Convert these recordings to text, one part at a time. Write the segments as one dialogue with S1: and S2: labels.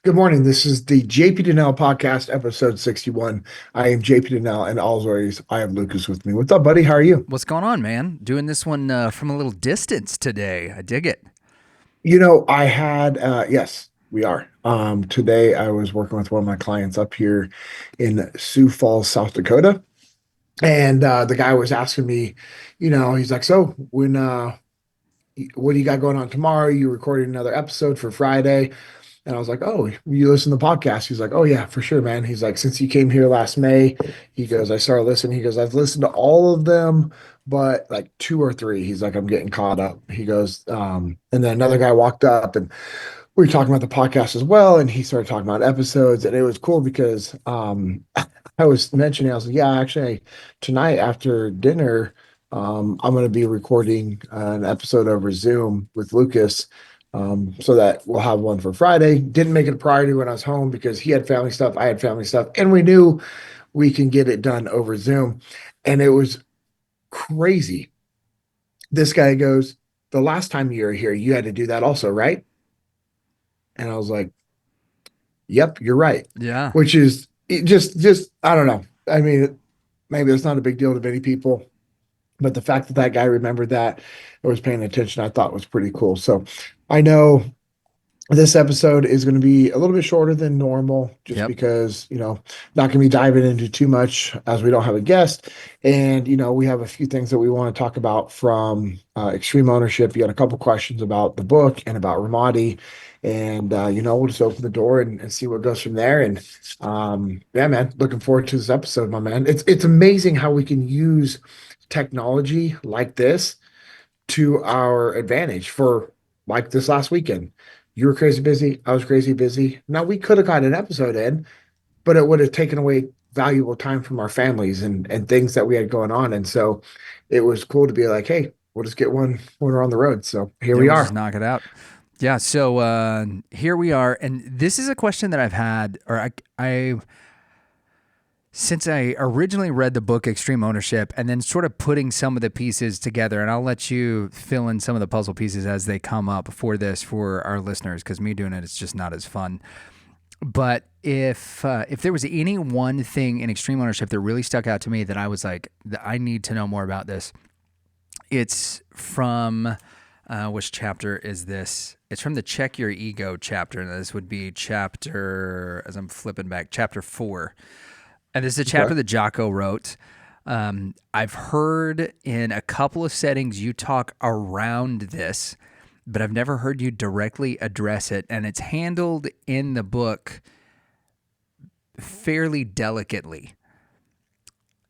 S1: Good morning. This is the JP Dinnell podcast, episode 61. I am JP Dinnell, and always I have Lucas with me. What's up, buddy? How are you?
S2: What's going on, man? Doing this one from a little distance today. I dig it.
S1: Yes, we are. Today I was working with one of my clients up here in Sioux Falls, South Dakota. And the guy was asking me, he's like, so what do you got going on tomorrow? You recording another episode for Friday? And I was like, oh, you listen to the podcast? He's like, oh, yeah, for sure, man. He's like, since you came here last May, he goes, I started listening. He goes, I've listened to all of them, but like two or three. He's like, I'm getting caught up. He goes, and then another guy walked up and we were talking about the podcast as well. And he started talking about episodes. And it was cool because I was mentioning, I was like, yeah, actually, tonight after dinner, I'm going to be recording an episode over Zoom with Lucas, so that we'll have one for Friday. Didn't make it a priority when I was home because he had family stuff, I had family stuff, and we knew we can get it done over Zoom. And it was crazy. This guy goes, the last time you were here, you had to do that also, right? And I was like, yep, you're right.
S2: Yeah.
S1: Which is just I don't know. I mean, maybe it's not a big deal to many people, but the fact that that guy remembered that or was paying attention, I thought was pretty cool. So I know this episode is going to be a little bit shorter than normal just
S2: Yep.
S1: because, not going to be diving into too much as we don't have a guest. And, we have a few things that we want to talk about from extreme ownership. You got a couple questions about the book and about Ramadi. And, we'll just open the door and see what goes from there. And yeah, man, looking forward to this episode, my man. It's amazing how we can use technology like this to our advantage for like this last weekend. You were crazy busy. I was crazy busy. Now we could have got an episode in, but it would have taken away valuable time from our families and things that we had going on. And so it was cool to be like, hey, we'll just get one when we're on the road. So here
S2: Yeah,
S1: we
S2: we'll just
S1: are.
S2: knock it out. Yeah. So here we are, and this is a question that I've had, or I since I originally read the book Extreme Ownership, and then sort of putting some of the pieces together, and I'll let you fill in some of the puzzle pieces as they come up for this for our listeners, because me doing it, it's just not as fun. But if there was any one thing in Extreme Ownership that really stuck out to me that I was like, I need to know more about this, it's from which chapter is this? It's from the Check Your Ego chapter, and this would be chapter, as I'm flipping back, chapter 4. And this is a chapter
S1: Okay.
S2: that Jocko wrote. I've heard in a couple of settings you talk around this, but I've never heard you directly address it. And it's handled in the book fairly delicately.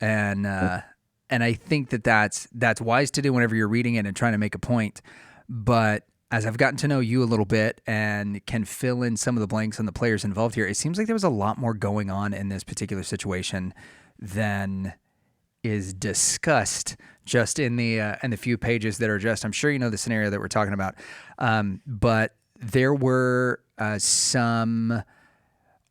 S2: And I think that that's wise to do whenever you're reading it and trying to make a point. But as I've gotten to know you a little bit and can fill in some of the blanks on the players involved here, it seems like there was a lot more going on in this particular situation than is discussed just in the few pages that are addressed. I'm sure you know the scenario that we're talking about, but there were some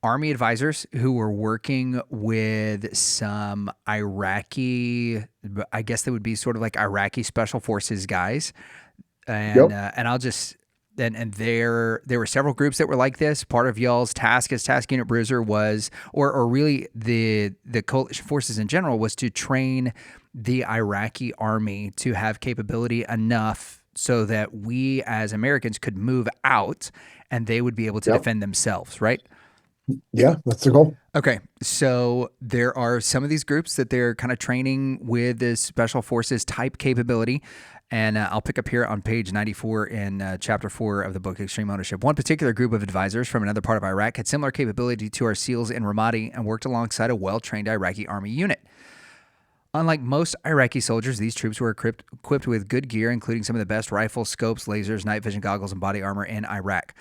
S2: Army advisors who were working with some Iraqi, I guess they would be sort of like Iraqi special forces guys,
S1: Yep.
S2: and I'll just and there were several groups that were like this. Part of y'all's task as Task Unit Bruiser was, or really the coalition forces in general, was to train the Iraqi army to have capability enough so that we as Americans could move out and they would be able to
S1: Yep.
S2: defend themselves, right?
S1: Yeah, that's the goal.
S2: Okay, so there are some of these groups that they're kind of training with this special forces type capability. And I'll pick up here on page 94 in chapter 4 of the book Extreme Ownership. One particular group of advisors from another part of Iraq had similar capability to our SEALs in Ramadi and worked alongside a well-trained Iraqi army unit. Unlike most Iraqi soldiers, these troops were equipped with good gear, including some of the best rifles, scopes, lasers, night vision goggles, and body armor in Iraq.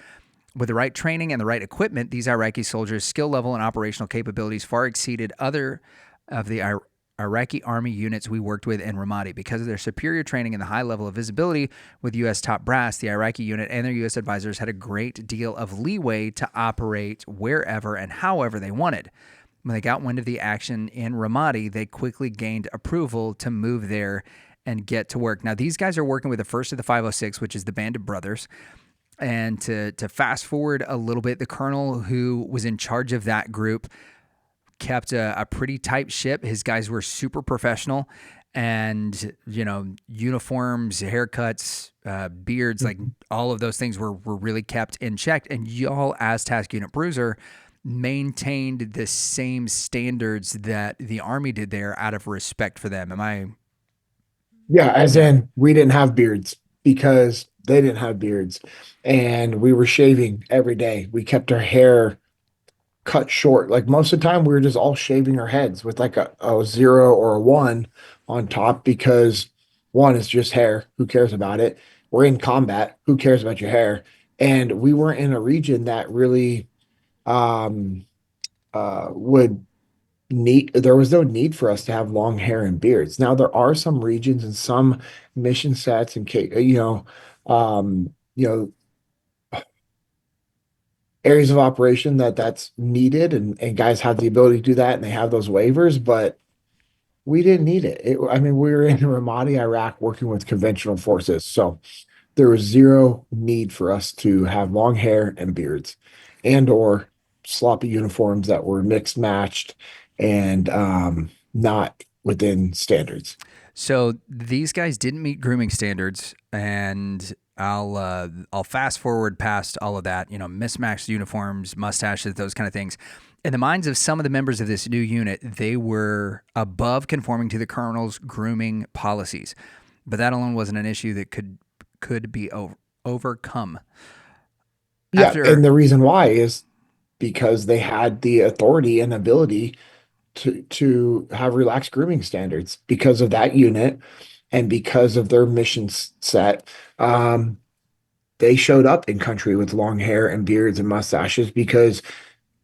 S2: With the right training and the right equipment, these Iraqi soldiers' skill level and operational capabilities far exceeded other of the Iraqi army units we worked with in Ramadi. Because of their superior training and the high level of visibility with U.S. top brass, the Iraqi unit and their U.S. advisors had a great deal of leeway to operate wherever and however they wanted. When they got wind of the action in Ramadi, they quickly gained approval to move there and get to work. Now, these guys are working with the 1st of the 506, which is the Band of Brothers. And to fast forward a little bit, the colonel who was in charge of that group kept a pretty tight ship. His guys were super professional, and uniforms, haircuts, beards, like
S1: Mhm.
S2: all of those things were really kept in check. And y'all, as Task Unit Bruiser, maintained the same standards that the Army did there out of respect for them. Am I?
S1: Yeah, as
S2: Yeah,
S1: in we didn't have beards because they didn't have beards, and we were shaving every day. We kept our hair cut short. Like most of the time, we were just all shaving our heads with like a zero or a one on top because one is just hair. Who cares about it? We're in combat. Who cares about your hair? And we weren't in a region that really um would need there was no need for us to have long hair and beards. Now there are some regions and some mission sets and you know areas of operation that's needed and guys have the ability to do that and they have those waivers, but we didn't need it. I mean, we were in Ramadi, Iraq, working with conventional forces, so there was zero need for us to have long hair and beards and or sloppy uniforms that were mixed matched and not within standards.
S2: so these guys didn't meet grooming standards, and I'll fast forward past all of that. Mismatched uniforms, mustaches, those kind of things. In the minds of some of the members of this new unit, they were above conforming to the colonel's grooming policies, but that alone wasn't an issue that could be overcome.
S1: Yeah, and
S2: After,
S1: the reason why is because they had the authority and ability to have relaxed grooming standards because of that unit and because of their mission set. They showed up in country with long hair and beards and mustaches because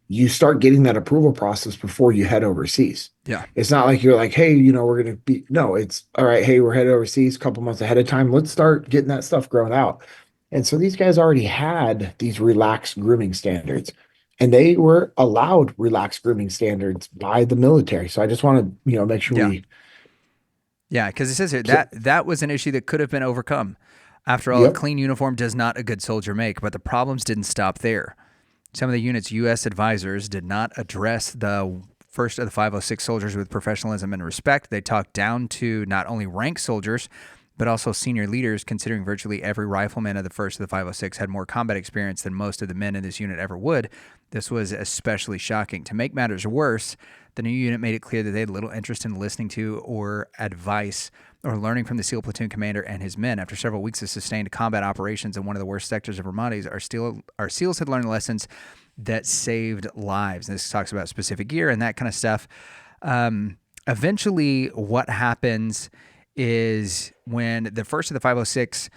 S1: you start getting that approval process before you head overseas.
S2: yeah,
S1: It's not like you're like, hey, we're going to be, no, it's all right. Hey, we're headed overseas a couple months ahead of time. Let's start getting that stuff grown out. And so these guys already had these relaxed grooming standards and they were allowed relaxed grooming standards by the military. So I just want to, make sure
S2: yeah,
S1: we,
S2: yeah, because it says here
S1: cl-
S2: that was an issue that could have been overcome. After all, a
S1: yep.
S2: clean uniform does not a good soldier make, but the problems didn't stop there. Some of the unit's U.S. advisors did not address the first of the 506 soldiers with professionalism and respect. They talked down to not only rank soldiers, but also senior leaders, considering virtually every rifleman of the first of the 506 had more combat experience than most of the men in this unit ever would. This was especially shocking. To make matters worse, the new unit made it clear that they had little interest in listening to or advice or learning from the SEAL Platoon Commander and his men. After several weeks of sustained combat operations in one of the worst sectors of Ramadi's, our SEALs had learned lessons that saved lives. And this talks about specific gear and that kind of stuff. Eventually, what happens is when the first of the 506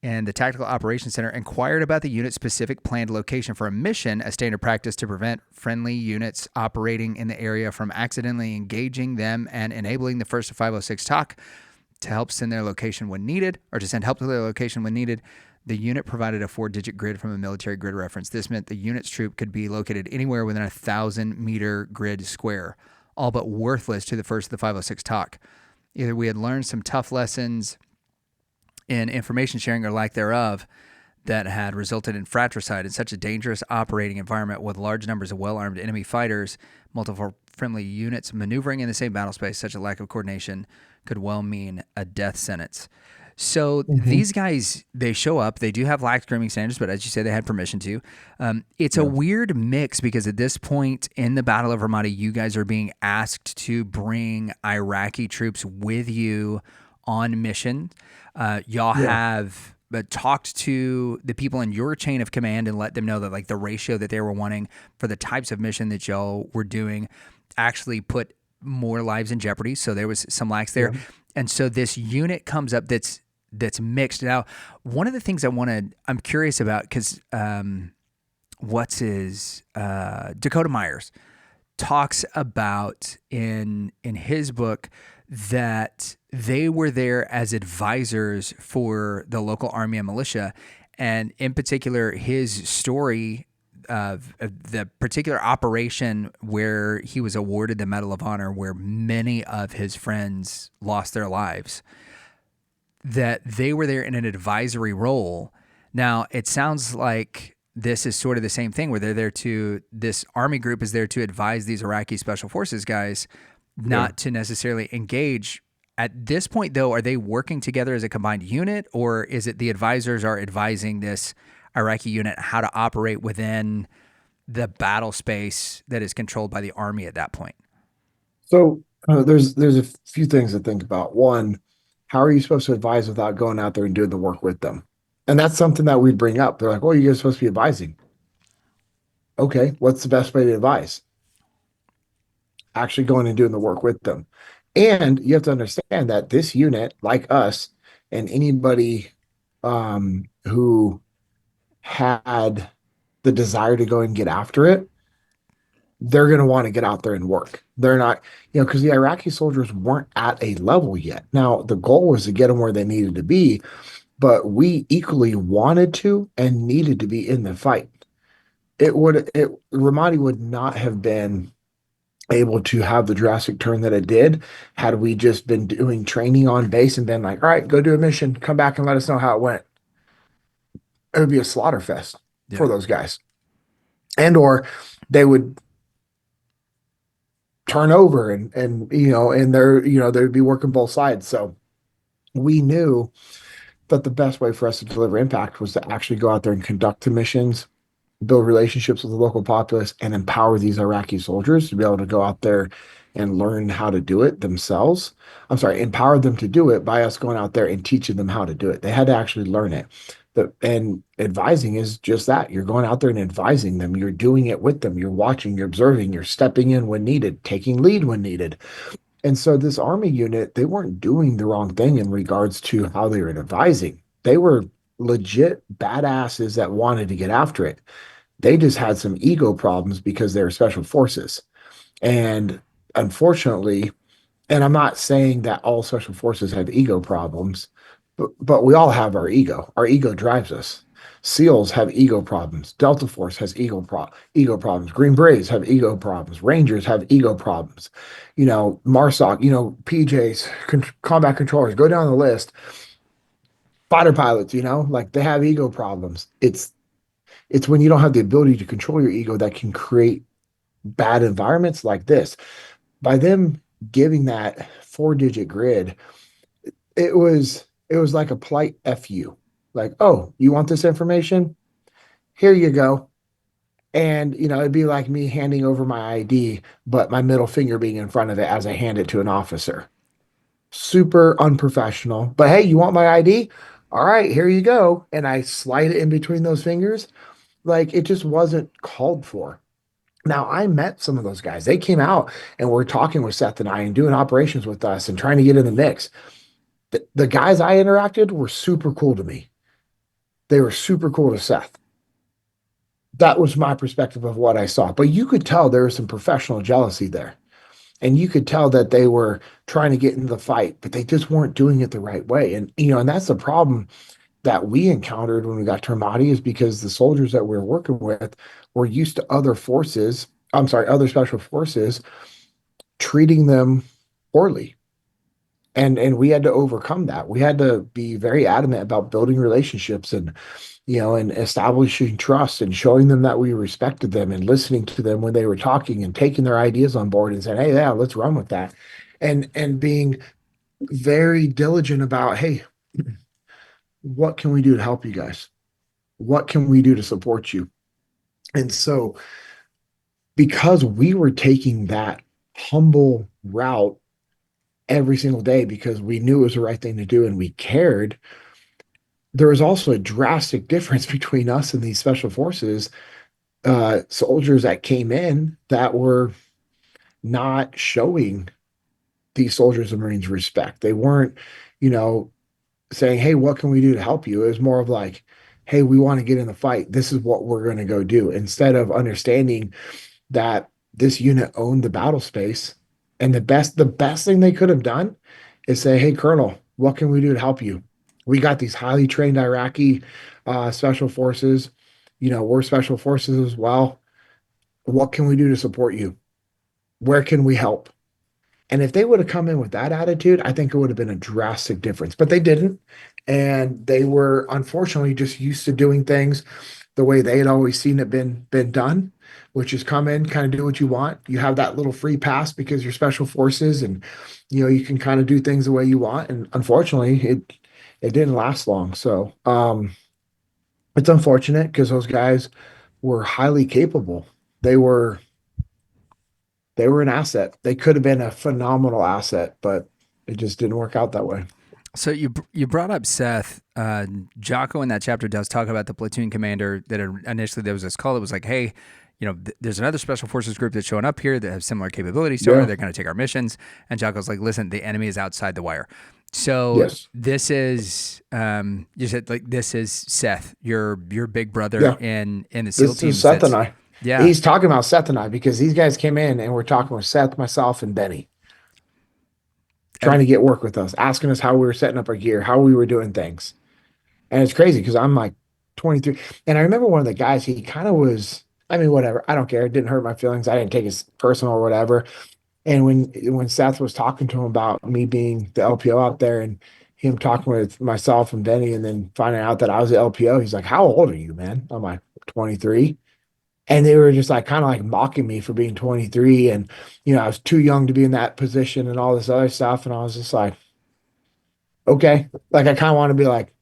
S2: and the Tactical Operations Center inquired about the unit's specific planned location for a mission, a standard practice to prevent friendly units operating in the area from accidentally engaging them and enabling the first of 506 TOC to help send their location when needed, or to send help to their location when needed. The unit provided a 4-digit grid from a military grid reference. This meant the unit's troop could be located anywhere within a 1,000-meter grid square, all but worthless to the first of the 506 TOC. Either we had learned some tough lessons in information sharing or lack thereof that had resulted in fratricide in such a dangerous operating environment with large numbers of well-armed enemy fighters, multiple friendly units maneuvering in the same battle space. Such a lack of coordination could well mean a death sentence. So
S1: Mhm.
S2: these guys, they show up. They do have lax grooming standards, but as you say, they had permission to. It's a
S1: Yeah.
S2: weird mix because at this point in the Battle of Ramadi, you guys are being asked to bring Iraqi troops with you on mission. Y'all
S1: Yeah.
S2: have talked to the people in your chain of command and let them know that like the ratio that they were wanting for the types of mission that y'all were doing actually put more lives in jeopardy. So there was some lax there.
S1: Yeah.
S2: And so this unit comes up that's mixed. Now, one of the things I'm curious about because what's his Dakota Myers talks about in his book that they were there as advisors for the local army and militia, and in particular, his story of the particular operation where he was awarded the Medal of Honor, where many of his friends lost their lives, that they were there in an advisory role, Now, it sounds like this is sort of the same thing where this army group is there to advise these Iraqi special forces guys
S1: Yeah.
S2: not to necessarily engage. At this point, though, are they working together as a combined unit, or is it the advisors are advising this Iraqi unit how to operate within the battle space that is controlled by the army at that point?
S1: So there's a few things to think about. One, how are you supposed to advise without going out there and doing the work with them? And that's something that we'd bring up. They're like, "Well, you guys are supposed to be advising." Okay, what's the best way to advise? Actually going and doing the work with them. And you have to understand that this unit, like us, and anybody who had the desire to go and get after it, they're going to want to get out there and work. They're not, because the Iraqi soldiers weren't at a level yet. Now, the goal was to get them where they needed to be, but we equally wanted to and needed to be in the fight. Ramadi would not have been able to have the drastic turn that it did had we just been doing training on base and been like, all right, go do a mission, come back and let us know how it went. It would be a slaughter fest
S2: Yeah.
S1: for those guys. And or they would turn over and they'd be working both sides. So we knew that the best way for us to deliver impact was to actually go out there and conduct the missions, build relationships with the local populace, and empower these Iraqi soldiers to be able to go out there and learn how to do it themselves. I'm sorry, empower them to do it by us going out there and teaching them how to do it. They had to actually learn it. And advising is just that. You're going out there and advising them. You're doing it with them. You're watching, you're observing, you're stepping in when needed, taking lead when needed. And so this army unit, they weren't doing the wrong thing in regards to how they were advising. They were legit badasses that wanted to get after it. They just had some ego problems because they were special forces. And unfortunately, and I'm not saying that all special forces have ego problems, but we all have our ego. Our ego drives us. SEALs have ego problems. Delta Force has ego problems. Green Berets have ego problems. Rangers have ego problems. MARSOC, PJs, combat controllers, go down the list. Fighter pilots, like they have ego problems. It's when you don't have the ability to control your ego that can create bad environments like this. By them giving that 4-digit grid, it was like a polite FU. Like, oh, you want this information? Here you go. And it'd be like me handing over my ID, but my middle finger being in front of it as I hand it to an officer. Super unprofessional. But hey, you want my ID? All right, here you go. And I slide it in between those fingers. Like it just wasn't called for. Now, I met some of those guys. They came out and were talking with Seth and I and doing operations with us and trying to get in the mix. The guys I interacted were super cool to me. They were super cool to Seth. That was my perspective of what I saw. But you could tell there was some professional jealousy there. And you could tell that they were trying to get into the fight, but they just weren't doing it the right way. And that's the problem that we encountered when we got to Ramadi is because the soldiers that we were working with were used to other forces, I'm sorry, other special forces treating them poorly. And we had to overcome that. We had to be very adamant about building relationships and establishing trust and showing them that we respected them and listening to them when they were talking and taking their ideas on board and saying, hey, yeah, let's run with that. And being very diligent about, hey, what can we do to help you guys? What can we do to support you? And so, because we were taking that humble route every single day because we knew it was the right thing to do and we cared, there was also a drastic difference between us and these special forces soldiers that came in that were not showing these soldiers and Marines respect. They weren't, you know, saying, hey, what can we do to help you? It was more of like, hey, we want to get in the fight. This is what we're going to go do. Instead of understanding that this unit owned the battle space. And the best thing they could have done is say, hey, Colonel, what can we do to help you? We got these highly trained Iraqi special forces. We're special forces as well. What can we do to support you? Where can we help? And if they would have come in with that attitude, I think it would have been a drastic difference. But they didn't. And they were unfortunately just used to doing things the way they had always seen it been done, which is come in, kind of do what you want. You have that little free pass because you're special forces, and you can kind of do things the way you want. And unfortunately, it didn't last long. So it's unfortunate because those guys were highly capable. They were they were an asset. They could have been a phenomenal asset, but it just didn't work out that way.
S2: So you brought up Seth. Jocko in that chapter does talk about the platoon commander that initially there was this call that was like, hey, there's another special forces group that's showing up here that have similar capabilities to ours.
S1: Yeah.
S2: They're going to take our missions. And Jocko's like, listen, the enemy is outside the wire. So
S1: Yes.
S2: this is, you said like, this is Seth, your big brother
S1: Yeah.
S2: in the SEAL
S1: This is
S2: teams.
S1: Seth and
S2: That's,
S1: I.
S2: yeah.
S1: He's talking about Seth and I because these guys came in and we're talking with Seth, myself, and Benny, trying
S2: And
S1: to get work with us, asking us how we were setting up our gear, how we were doing things. And it's crazy because I'm like 23. And I remember one of the guys, he kind of was, I mean, whatever. I don't care. It didn't hurt my feelings. I didn't take it personal or whatever. And when Seth was talking to him about me being the LPO out there and him talking with myself and Benny and then finding out that I was the LPO, he's like, how old are you, man? I'm like, 23. And they were just like kind of like mocking me for being 23. And, I was too young to be in that position and all this other stuff. And I was just like, okay. Like I kind of want to be like,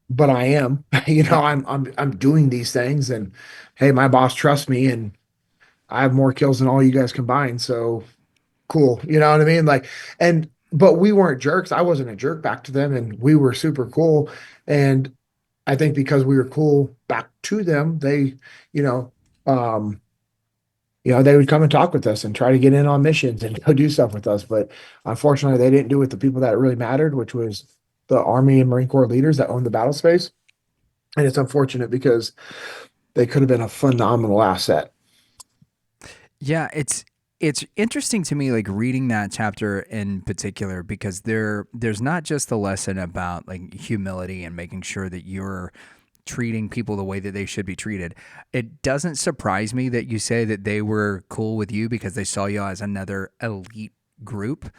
S1: but I am,
S2: yeah,
S1: I'm doing these things and hey, my boss trusts me and I have more kills than all you guys combined. So cool. You know what I mean? But we weren't jerks. I wasn't a jerk back to them and we were super cool. And I think because we were cool back to them, they, you know, um, they would come and talk with us and try to get in on missions and go do stuff with us. But unfortunately, they didn't do it with the people that really mattered, which was the Army and Marine Corps leaders that owned the battle space. And it's unfortunate because they could have been a phenomenal asset.
S2: yeah, it's interesting to me, like reading that chapter in particular, because there's not just the lesson about like humility and making sure that you're treating people the way that they should be treated. It doesn't surprise me that you say that they were cool with you because they saw you as another elite group,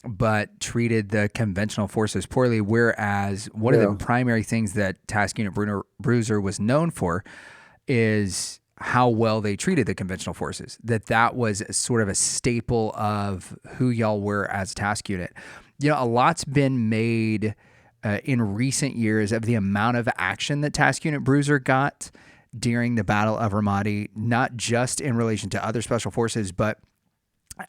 S2: but treated the conventional forces poorly. Whereas one of the
S1: Yeah.
S2: primary things that Task Unit Bruiser was known for is how well they treated the conventional forces. That was sort of a staple of who y'all were as task unit. A lot's been made in recent years of the amount of action that Task Unit Bruiser got during the Battle of Ramadi, not just in relation to other special forces, but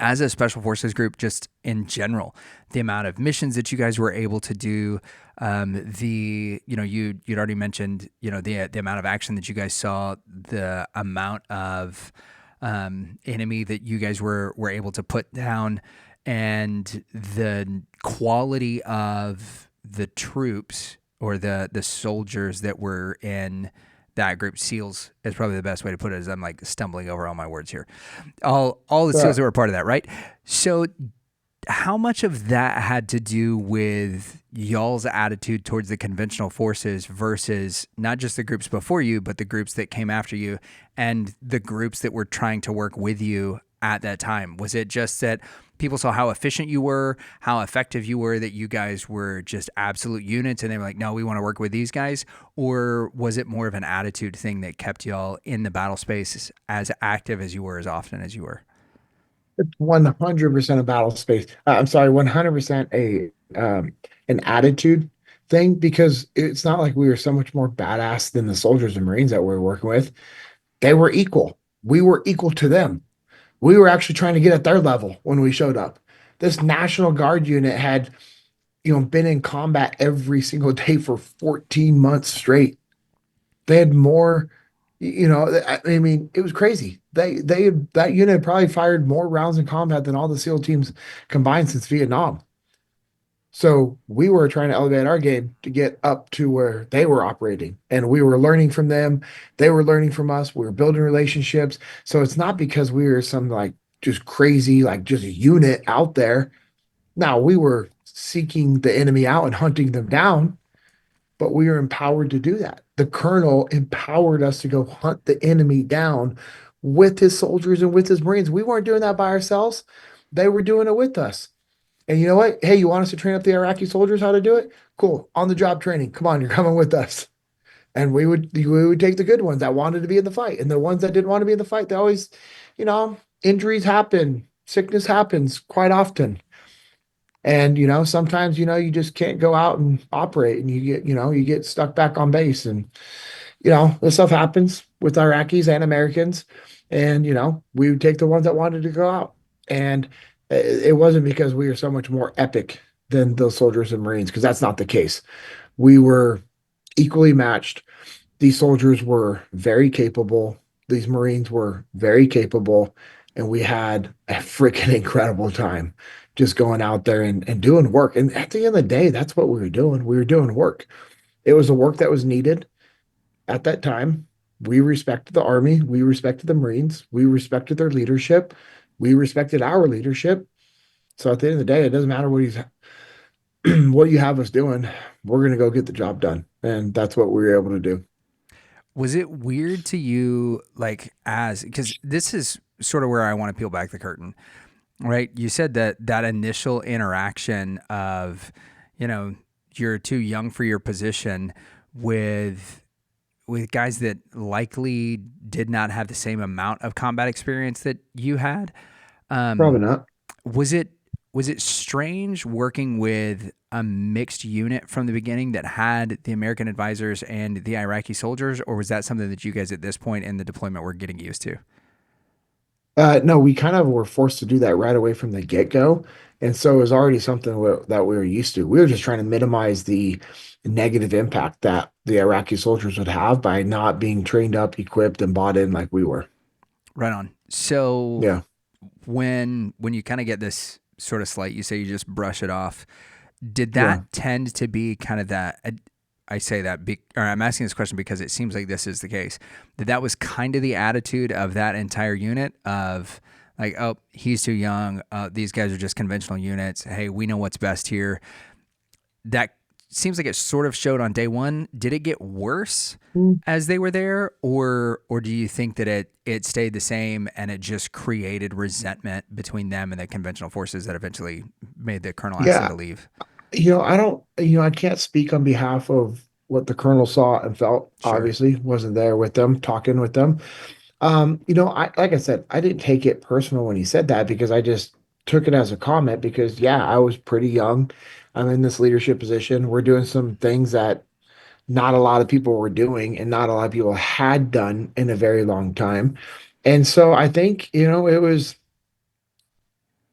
S2: as a special forces group, just in general, the amount of missions that you guys were able to do, you'd already mentioned, the amount of action that you guys saw, the amount of enemy that you guys were able to put down, and the quality of the troops or the soldiers that were in that group. SEALs is probably the best way to put it, as I'm like stumbling over all my words here. All the SEALs
S1: Right.
S2: that were part of that, right? So how much of that had to do with y'all's attitude towards the conventional forces versus not just the groups before you, but the groups that came after you and the groups that were trying to work with you at that time? Was it just that people saw how efficient you were, how effective you were, that you guys were just absolute units and they were like, no, we want to work with these guys? Or was it more of an attitude thing that kept y'all in the battle space as active as you were, as often as you were?
S1: It's 100% a battle space. I'm sorry, 100% an attitude thing because it's not like we were so much more badass than the soldiers and Marines that we were working with. They were equal. We were equal to them. We were actually trying to get at their level when we showed up. This National Guard unit had, been in combat every single day for 14 months straight. They had more, I mean, it was crazy. That unit probably fired more rounds in combat than all the SEAL teams combined since Vietnam. So we were trying to elevate our game to get up to where they were operating, and we were learning from them. They were learning from us. We were building relationships. So it's not because we were some like just crazy, like just a unit out there. Now we were seeking the enemy out and hunting them down, but we are empowered to do that. The colonel empowered us to go hunt the enemy down with his soldiers and with his Marines. We weren't doing that by ourselves. They were doing it with us. And you know what? Hey, you want us to train up the Iraqi soldiers how to do it? Cool. On the job training. Come on, you're coming with us. And we would take the good ones that wanted to be in the fight. And the ones that didn't want to be in the fight, they always, injuries happen, sickness happens quite often. And sometimes, you just can't go out and operate and you get stuck back on base. And this stuff happens with Iraqis and Americans. And, we would take the ones that wanted to go out. And it wasn't because we were so much more epic than those soldiers and Marines, because that's not the case. We were equally matched. These soldiers were very capable. These Marines were very capable. And we had a freaking incredible time just going out there and doing work. And at the end of the day, that's what we were doing. We were doing work. It was a work that was needed at that time. We respected the Army. We respected the Marines. We respected their leadership. We respected our leadership. So at the end of the day, it doesn't matter what you have us doing. We're going to go get the job done. And that's what we were able to do.
S2: Was it weird to you, like, because this is sort of where I want to peel back the curtain, right? You said that that initial interaction of, you know, you're too young for your position with guys that likely did not have the same amount of combat experience that you had.
S1: Probably
S2: Um,
S1: not.
S2: was it was it strange working with a mixed unit from the beginning that had the American advisors and the Iraqi soldiers, or was that something that you guys at this point in the deployment were getting used to?
S1: No, we kind of were forced to do that right away from the get-go. And so it was already something that we were used to. We were just trying to minimize the negative impact that the Iraqi soldiers would have by not being trained up, equipped, and bought in like we were.
S2: Right on. So
S1: Yeah.
S2: when you kind of get this sort of slight, you say you just brush it off. Did
S1: Yeah.
S2: that tend to be kind of that? I say that, or I'm asking this question because it seems like this is the case. That was kind of the attitude of that entire unit of like, oh, he's too young. These guys are just conventional units. Hey, we know what's best here. That seems like it sort of showed on day one. Did it get worse
S1: Mm.
S2: as they were there, or do you think that it stayed the same and it just created resentment between them and the conventional forces that eventually made the colonel ask them
S1: Yeah.
S2: to leave?
S1: I don't, I can't speak on behalf of what the colonel saw and felt.
S2: Sure.
S1: Obviously, wasn't there with them, talking with them. I like I said, I didn't take it personal when he said that because I just took it as a comment because yeah, I was pretty young. I'm in this leadership position. We're doing some things that not a lot of people were doing and not a lot of people had done in a very long time. And so I think, it was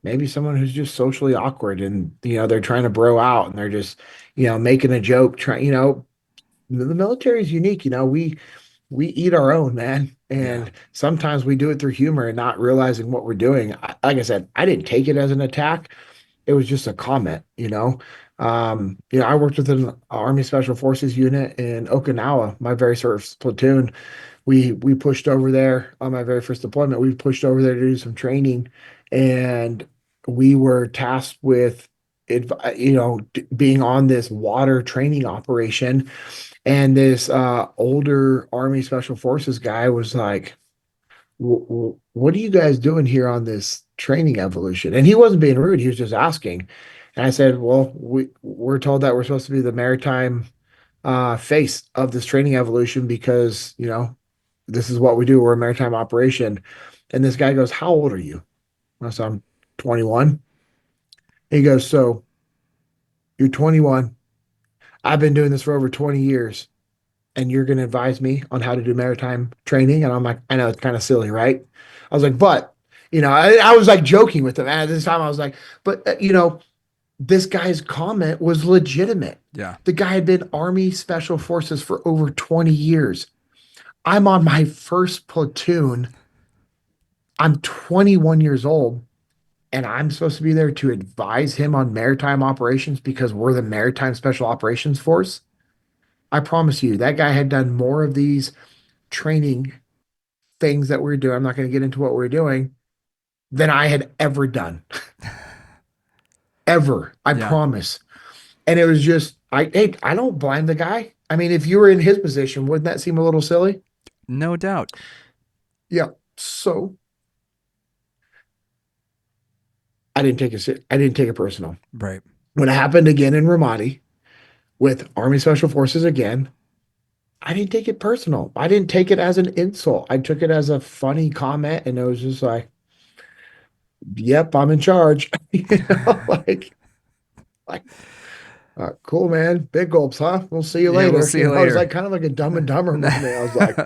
S1: maybe someone who's just socially awkward and they're trying to bro out and they're just, making a joke, trying, the military is unique, we eat our own, man.
S2: Yeah.
S1: And sometimes we do it through humor and not realizing what we're doing. Like I said, I didn't take it as an attack. It was just a comment. I worked with an Army Special Forces unit in Okinawa, my very first platoon. We pushed over there on my very first deployment. We pushed over there to do some training, and we were tasked with, being on this water training operation. And this older Army Special Forces guy was like, What are you guys doing here on this training evolution?" And he wasn't being rude, he was just asking. And I said, "Well, we're told that we're supposed to be the maritime face of this training evolution because, this is what we do. We're a maritime operation." And this guy goes, "How old are you?" I said, "I'm 21." He goes, "So you're 21. I've been doing this for over 20 years. And you're going to advise me on how to do maritime training?" And I'm like, I know it's kind of silly, right? I was like, but, I was like joking with him. And at this time, I was like, but, this guy's comment was legitimate.
S2: Yeah.
S1: The guy had been Army Special Forces for over 20 years. I'm on my first platoon. I'm 21 years old, and I'm supposed to be there to advise him on maritime operations because we're the Maritime Special Operations Force. I promise you, that guy had done more of these training things that we're doing. I'm not going to get into what we're doing than I had ever done, ever. I
S2: Yeah.
S1: promise. And it was just, hey, I don't blame the guy. I mean, if you were in his position, wouldn't that seem a little silly?
S2: No doubt.
S1: Yeah. So I didn't take it personal.
S2: Right.
S1: When it happened again in Ramadi, With Army Special Forces again, I didn't take it personal. I didn't take it as an insult. I took it as a funny comment, and it was just like, "Yep, I'm in charge." Like, like, cool, man. Big gulps, huh? We'll see you
S2: Yeah, we'll
S1: later.
S2: see you
S1: It was
S2: later.
S1: like kind of like a Dumb and Dumber moment. I was like,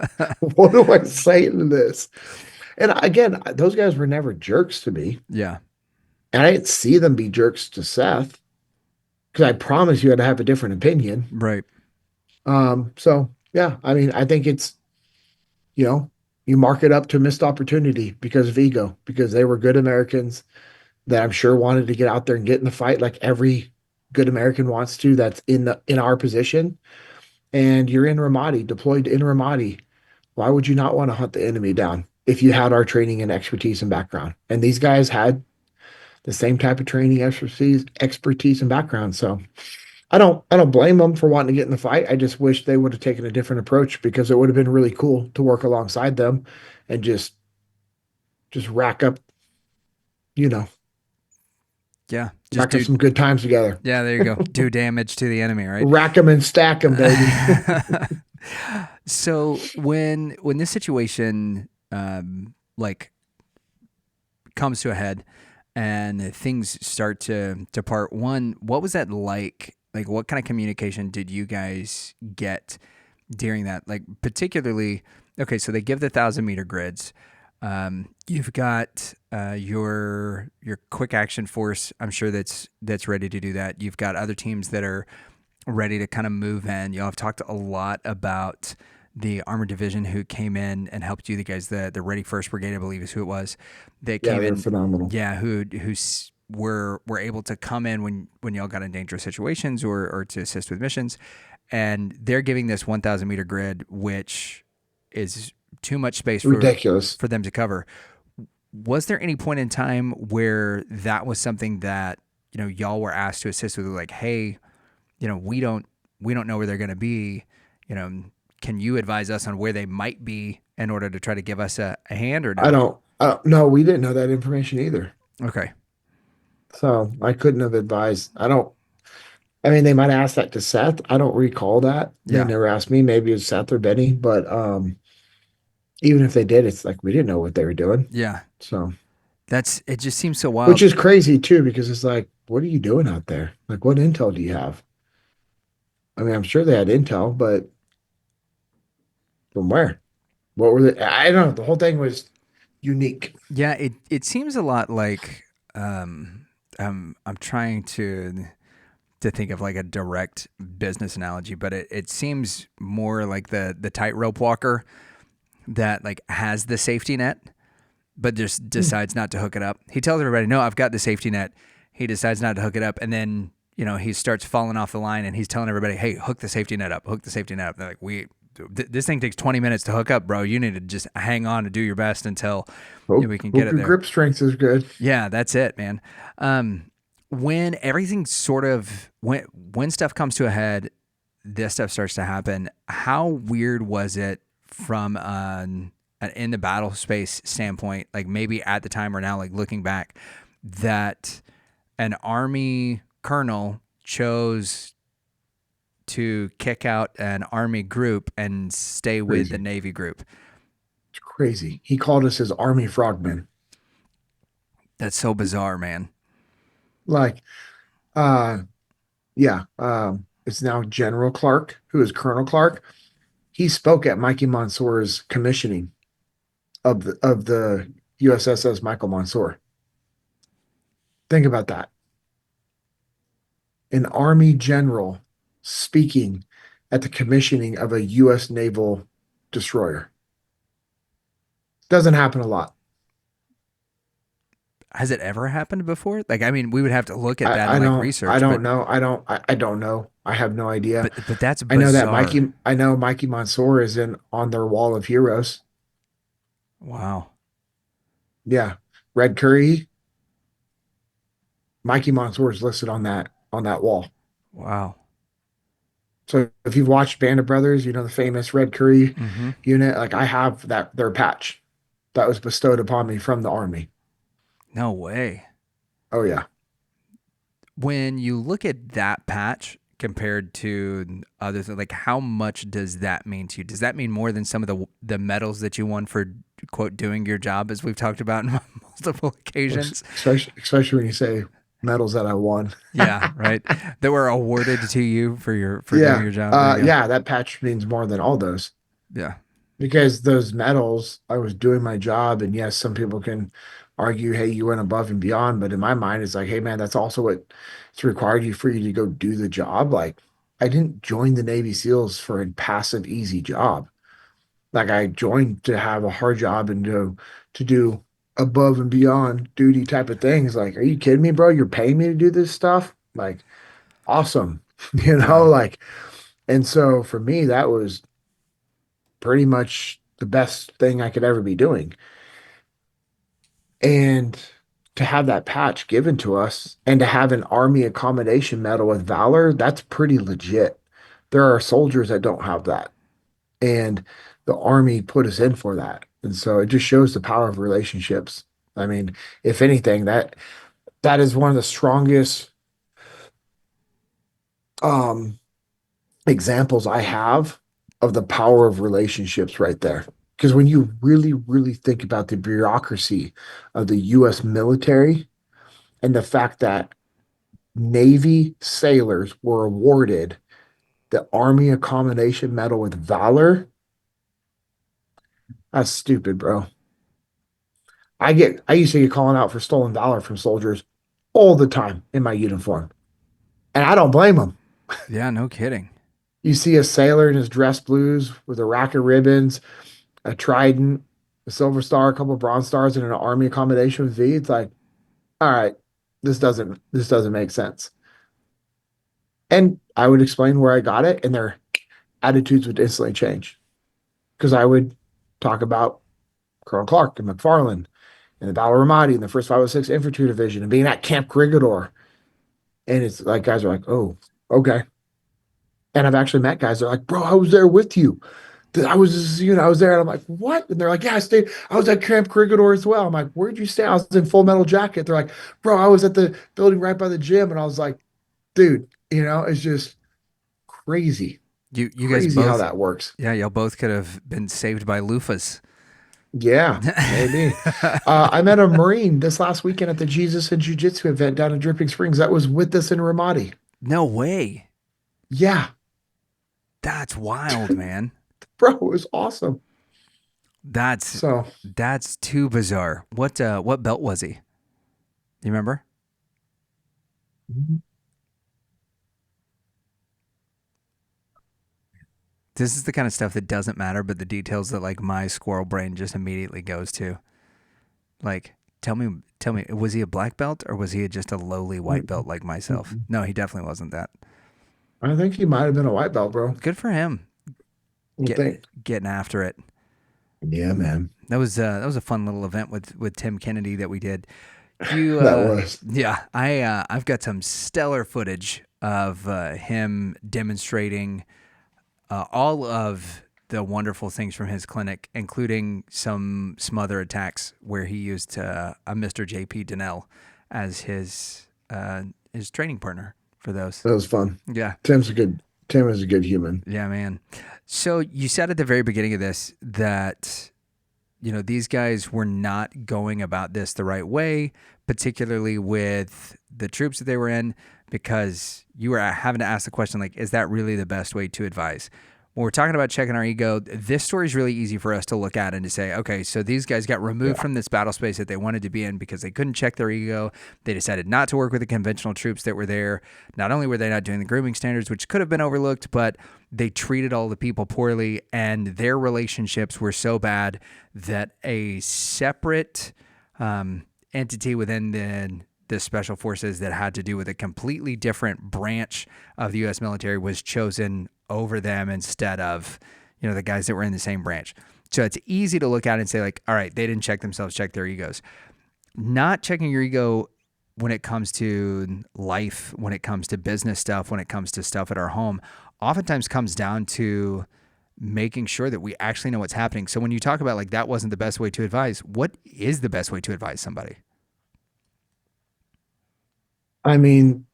S1: "What do I say to this?" And again, those guys were never jerks to me,
S2: Yeah,
S1: and I didn't see them be jerks to Seth because I promise you, I'd have a different opinion.
S2: right.
S1: So yeah, I mean, I think it's you know, you mark it up to missed opportunity because of ego, because they were good Americans that I'm sure wanted to get out there and get in the fight like every good American wants to that's in our position. And you're in Ramadi, deployed in Ramadi. Why would you not want to hunt the enemy down if you had our training and expertise and background? And these guys had the same type of training, expertise and background. So I don't blame them for wanting to get in the fight. I just wish they would have taken a different approach because it would have been really cool to work alongside them and just you know,
S2: Yeah, just
S1: rack up
S2: do.
S1: some good times together.
S2: Yeah, there you go. Do damage to the enemy, right?
S1: Rack them and stack them, baby.
S2: So when this situation like comes to a head and things start to part one, what was that like? Like, what kind of communication did you guys get during that? Like, particularly, okay, so they give the 1,000 meter grids. You've got your quick action force. I'm sure that's ready to do that. You've got other teams that are ready to kind of move in. You know, I've talked a lot about the armored division who came in and helped you. The guys, the Ready First Brigade, I believe is who it was, that
S1: Yeah,
S2: came
S1: they're
S2: in.
S1: phenomenal.
S2: Yeah, were able to come in when y'all got in dangerous situations or to assist with missions, and they're giving this 1,000 meter grid, which is too much space
S1: Ridiculous.
S2: for them to cover. Was there any point in time where that was something that y'all were asked to assist with, like, hey, we don't know where they're going to be, you know, can you advise us on where they might be in order to try to give us a hand, or no?
S1: No, we didn't know that information either.
S2: Okay.
S1: So I couldn't have advised. I mean, they might have asked that to Seth. I don't recall that. They
S2: Yeah.
S1: never asked me. Maybe it was Seth or Benny, but even if they did, it's like we didn't know what they were doing.
S2: Yeah.
S1: So,
S2: It just seems so
S1: which
S2: wild.
S1: is crazy too, because it's like, what are you doing out there? Like, what intel do you have? I mean, I'm sure they had intel, but from where? What were they? I don't know. The whole thing was unique.
S2: Yeah, it seems a lot like I'm trying to think of like a direct business analogy, but it seems more like the tightrope walker that like has the safety net but just
S1: Hmm.
S2: decides not to hook it up. He tells everybody, "No, I've got the safety net." He decides not to hook it up, and then he starts falling off the line, and he's telling everybody, "Hey, hook the safety net up. Hook the safety net up." They're like, This thing takes 20 minutes to hook up, bro. You need to just hang on and do your best until we can get
S1: Hope
S2: it
S1: your
S2: there."
S1: grip strength is good.
S2: Yeah, that's it, man. When everything sort of when stuff comes to a head, this stuff starts to happen. How weird was it from an in the battle space standpoint, like maybe at the time or now, like looking back, that an army colonel chose to kick out an army group and stay with the
S1: Crazy.
S2: navy group?
S1: It's crazy. He called us his army frogmen.
S2: That's so bizarre, man.
S1: Like, uh, yeah. It's now General Clark, who is Colonel Clark. He spoke at Mikey Monsoor's commissioning of the USSS Michael Monsoor. Think about that. An army general speaking at the commissioning of a U.S. naval destroyer. Doesn't happen a lot.
S2: Has it ever happened before? Like, I mean, we would have to look at
S1: I,
S2: that and
S1: I
S2: like
S1: don't I
S2: research,
S1: don't know. I don't know. I have no idea.
S2: but that's
S1: Mikey
S2: bizarre.
S1: I know Mikey Mansour is in on their wall of heroes.
S2: Wow.
S1: Yeah. Red Curry, Mikey Mansour is listed on that wall.
S2: Wow.
S1: So if you've watched Band of Brothers, you know the famous Red Curry
S2: Mm-hmm.
S1: unit, like I have their patch that was bestowed upon me from the army.
S2: No way.
S1: Oh yeah.
S2: When you look at that patch compared to other things? Like, how much does that mean to you? Does that mean more than some of the medals that you won for, quote, doing your job, as we've talked about on multiple occasions?
S1: Especially when you say medals that I won.
S2: Yeah, right. That were awarded to you for doing
S1: Yeah.
S2: your job. There you go.
S1: Yeah, that patch means more than all those
S2: Yeah.
S1: because those medals, I was doing my job. And yes, some people can argue, hey, you went above and beyond. But in my mind, it's like, hey, man, that's also what it's required you for you to go do the job. Like, I didn't join the Navy SEALs for a passive, easy job. Like, I joined to have a hard job and to do above and beyond duty type of things. Like, are you kidding me, bro? You're paying me to do this stuff? Like, awesome.
S2: Yeah.
S1: Like, and so for me, that was pretty much the best thing I could ever be doing. And to have that patch given to us and to have an Army Accommodation Medal with Valor, that's pretty legit. There are soldiers that don't have that. And the Army put us in for that. And so it just shows the power of relationships. I mean, if anything, that is one of the strongest um examples I have of the power of relationships right there. Because when you really, really think about the bureaucracy of the US military and the fact that Navy sailors were awarded the Army Accommodation Medal with Valor, that's stupid, bro. I used to get calling out for stolen valor from soldiers all the time in my uniform. And I don't blame them.
S2: Yeah, no kidding.
S1: You see a sailor in his dress blues with a rack of ribbons, a trident, a silver star, a couple of bronze stars, and an army accommodation with V. It's like, all right, this doesn't make sense. And I would explain where I got it, and their attitudes would instantly change because I would talk about Colonel Clark and McFarland and the Ar Ramadi and the First 506 Infantry Division and being at Camp Grigador. And it's like guys are like, oh, okay. And I've actually met guys that are like, bro, I was there with you. I was there, and I'm like, what? And they're like, yeah, I was at Camp Crigador as well. I'm like, where'd you stay? I was in Full Metal Jacket. They're like, bro, I was at the building right by the gym. And I was like, dude, it's just crazy,
S2: You guys
S1: crazy how
S2: both,
S1: that works.
S2: yeah, y'all both could have been saved by loofahs.
S1: Yeah, maybe. I met a Marine this last weekend at the Jesus and Jiu-Jitsu event down in Dripping Springs that was with us in Ramadi.
S2: No way.
S1: Yeah,
S2: That's wild, man.
S1: bro, it was awesome.
S2: That's
S1: So,
S2: that's too bizarre. What belt was he? You remember? This is the kind of stuff that doesn't matter, but the details that like my squirrel brain just immediately goes to. Like, tell me, was he a black belt or was he just a lowly white belt like myself? No, he definitely wasn't that.
S1: I think he might have been a white belt, bro.
S2: Good for him.
S1: I think.
S2: Getting after it.
S1: Yeah, man.
S2: That was a fun little event with Tim Kennedy that we did. You
S1: That was.
S2: yeah, I've got some stellar footage of him demonstrating all of the wonderful things from his clinic, including some smother attacks where he used a Mr. JP Dinnell as his training partner for those.
S1: That was fun.
S2: Yeah.
S1: Tim is a good human.
S2: Yeah, man. So you said at the very beginning of this that these guys were not going about this the right way, particularly with the troops that they were in, because you were having to ask the question, like, is that really the best way to advise? When we're talking about checking our ego, this story is really easy for us to look at and to say, okay, so these guys got removed
S1: Yeah.
S2: from this battle space that they wanted to be in because they couldn't check their ego. They decided not to work with the conventional troops that were there. Not only were they not doing the grooming standards, which could have been overlooked, but they treated all the people poorly, and their relationships were so bad that a separate entity within the special forces that had to do with a completely different branch of the U.S. military was chosen over them instead of the guys that were in the same branch. So it's easy to look at it and say, like, all right, they didn't check themselves, check their egos. Not checking your ego when it comes to life, when it comes to business stuff, when it comes to stuff at our home, oftentimes comes down to making sure that we actually know what's happening. So when you talk about like that wasn't the best way to advise, what is the best way to advise somebody?
S1: I mean,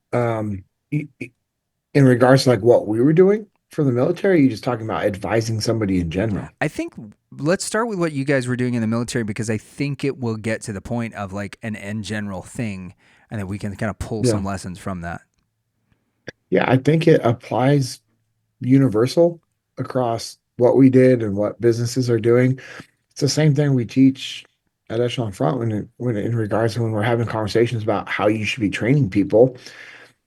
S1: In regards to like what we were doing for the military, you just talking about advising somebody in general.
S2: I think let's start with what you guys were doing in the military because I think it will get to the point of like an in general thing and that we can kind of pull
S1: Yeah.
S2: some lessons from that.
S1: Yeah, I think it applies universal across what we did and what businesses are doing. It's the same thing we teach at Echelon Front when in regards to when we're having conversations about how you should be training people.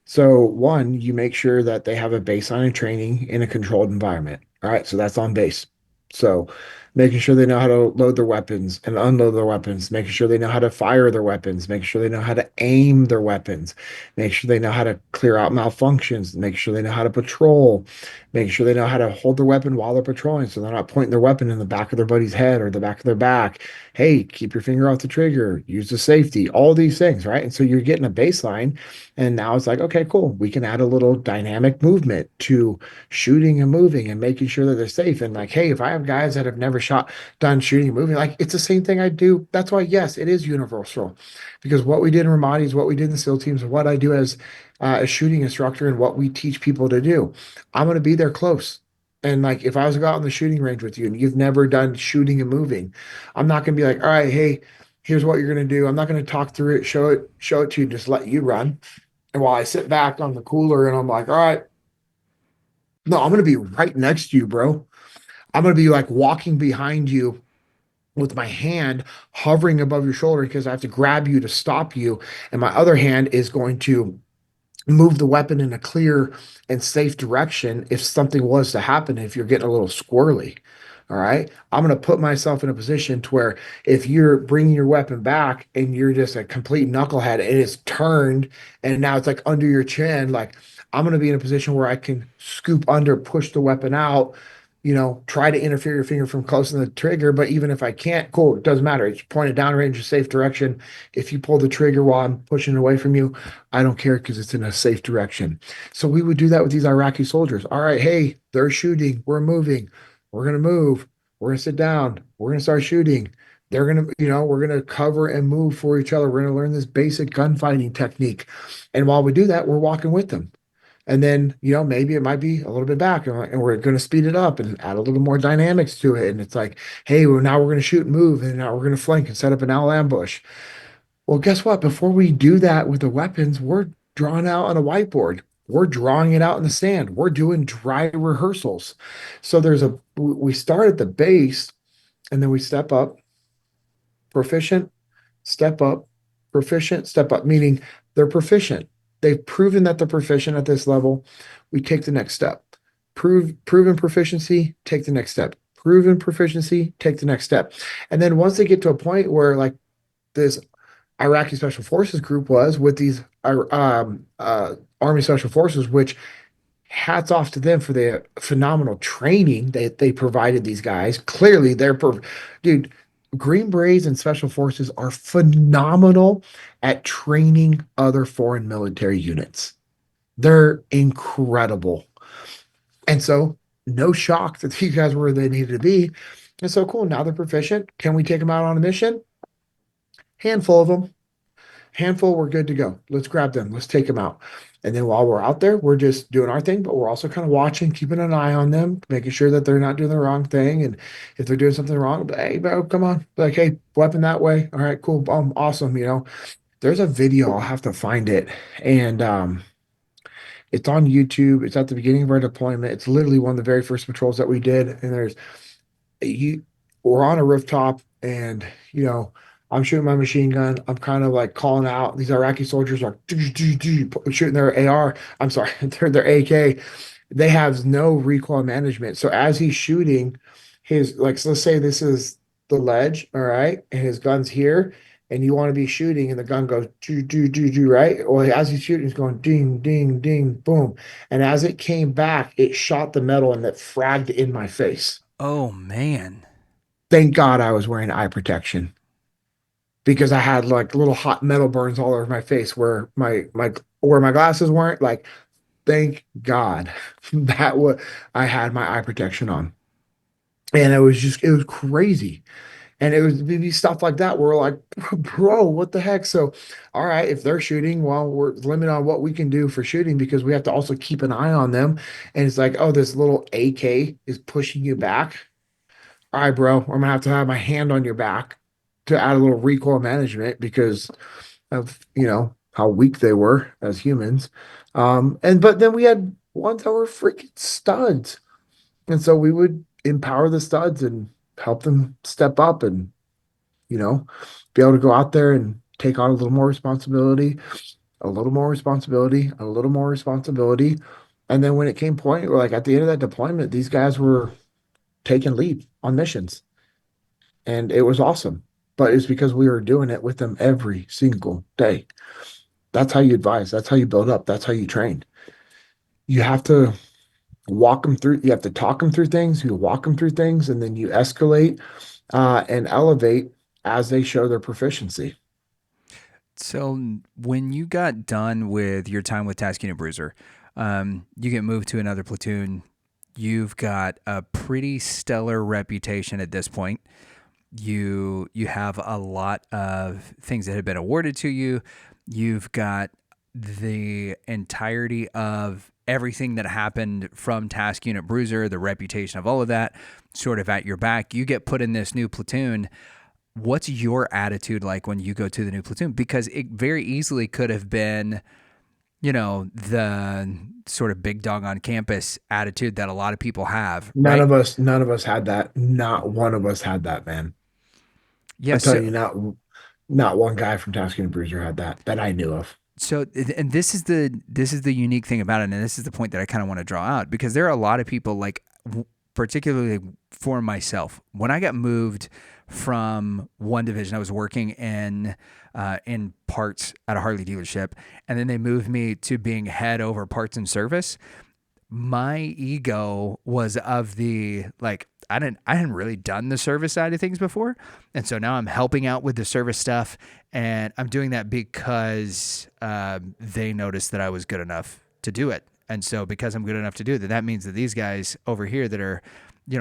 S1: So one, you make sure that they have a baseline of training in a controlled environment. All right, so that's on base. So making sure they know how to load their weapons and unload their weapons, making sure they know how to fire their weapons, making sure they know how to aim their weapons, make sure they know how to clear out malfunctions, make sure they know how to patrol, make sure they know how to hold their weapon while they're patrolling so they're not pointing their weapon in the back of their buddy's head or the back of their back. Hey, keep your finger off the trigger, use the safety, all these things, right? And so you're getting a baseline and now it's like, okay, cool. We can add a little dynamic movement to shooting and moving and making sure that they're safe. And like, hey, if I have guys that have never done shooting and moving, like it's the same thing I do. That's why, yes, it is universal because what we did in Ramadi is what we did in the SEAL teams and what I do as a shooting instructor and what we teach people to do. I'm going to be there close. And like, if I was to go out on the shooting range with you and you've never done shooting and moving, I'm not going to be like, all right, hey, here's what you're going to do. I'm not going to talk through it, show it to you, just let you run. And while I sit back on the cooler and I'm like, all right, no, I'm going to be right next to you, bro. I'm going to be like walking behind you with my hand hovering above your shoulder because I have to grab you to stop you. And my other hand is going to move the weapon in a clear and safe direction if something was to happen, if you're getting a little squirrely. All right. I'm going to put myself in a position to where if you're bringing your weapon back and you're just a complete knucklehead and it's turned and now it's like under your chin, like I'm going to be in a position where I can scoop under, push the weapon out, try to interfere your finger from closing the trigger. But even if I can't, cool, it doesn't matter. It's pointed downrange, a safe direction. If you pull the trigger while I'm pushing it away from you, I don't care because it's in a safe direction. So we would do that with these Iraqi soldiers. All right, hey, they're shooting. We're moving. We're going to move. We're going to sit down. We're going to start shooting. They're going to, we're going to cover and move for each other. We're going to learn this basic gunfighting technique. And while we do that, we're walking with them. And then, maybe it might be a little bit back and we're going to speed it up and add a little more dynamics to it. And it's like, hey, well, now we're going to shoot and move. And now we're going to flank and set up an owl ambush. Well, guess what? Before we do that with the weapons, we're drawing out on a whiteboard. We're drawing it out in the sand. We're doing dry rehearsals. So we start at the base and then we step up, proficient, step up, proficient, step up, meaning they're proficient. They've proven that they're proficient at this level. We take the next step. Proven proficiency, take the next step. Proven proficiency, take the next step. And then once they get to a point where like this Iraqi Special Forces group was with these Army Special Forces, which hats off to them for the phenomenal training that they provided these guys. Clearly, dude. Green Berets and Special Forces are phenomenal at training other foreign military units. They're incredible. And so, no shock that these guys were where they needed to be. And so, cool. Now they're proficient. Can we take them out on a mission? Handful of them. Handful, we're good to go. Let's grab them. Let's take them out. And then while we're out there, we're just doing our thing, but we're also kind of watching, keeping an eye on them, making sure that they're not doing the wrong thing. And if they're doing something wrong, hey, bro, come on. Like, hey, weapon that way. All right, cool. Awesome. There's a video, I'll have to find it. And it's on YouTube. It's at the beginning of our deployment. It's literally one of the very first patrols that we did. And you we're on a rooftop and I'm shooting my machine gun. I'm kind of like calling out. These Iraqi soldiers are shooting their AR. I'm sorry, their AK. They have no recoil management. So as he's shooting, so let's say this is the ledge, all right, and his gun's here, and you want to be shooting, and the gun goes right? Well, as he's shooting, he's going ding, ding, ding, boom. And as it came back, it shot the metal and it fragged in my face.
S2: Oh man.
S1: Thank God I was wearing eye protection because I had like little hot metal burns all over my face where my glasses weren't. Like, thank God I had my eye protection on. And it was crazy. And it would be stuff like that. We're like, bro, what the heck? So, all right, if they're shooting, well, we're limited on what we can do for shooting because we have to also keep an eye on them. And it's like, oh, this little AK is pushing you back. All right, bro, I'm gonna have to have my hand on your back to add a little recoil management because of, how weak they were as humans. And but then we had ones that were freaking studs. And so we would empower the studs and help them step up and, you know, be able to go out there and take on a little more responsibility, a little more responsibility, a little more responsibility. And then when it came point, like at the end of that deployment, these guys were taking lead on missions. And it was awesome. But it's because we were doing it with them every single day. That's how you advise. That's how you build up. That's how you train. You have to walk them through, you have to talk them through things, you walk them through things, and then you escalate and elevate as they show their proficiency.
S2: So when you got done with your time with Task Unit Bruiser, you get moved to another platoon. You've got a pretty stellar reputation at this point. You have a lot of things that have been awarded to you. You've got the entirety of everything that happened from Task Unit Bruiser, the reputation of all of that, sort of at your back. You get put in this new platoon. What's your attitude like when you go to the new platoon? Because it very easily could have been, the sort of big dog on campus attitude that a lot of people have, right?
S1: None of us had that. Not one of us had that, man. I'm
S2: Yes.
S1: telling you, not one guy from Task and Bruiser had that I knew of.
S2: And this is the unique thing about it, and this is the point that I kind of want to draw out because there are a lot of people like, particularly for myself, when I got moved from one division, I was working in parts at a Harley dealership, and then they moved me to being head over parts and service. My ego was of the like I hadn't really done the service side of things before, and so now I'm helping out with the service stuff, and I'm doing that because they noticed that I was good enough to do it, and so because I'm good enough to do it, that means that these guys over here that are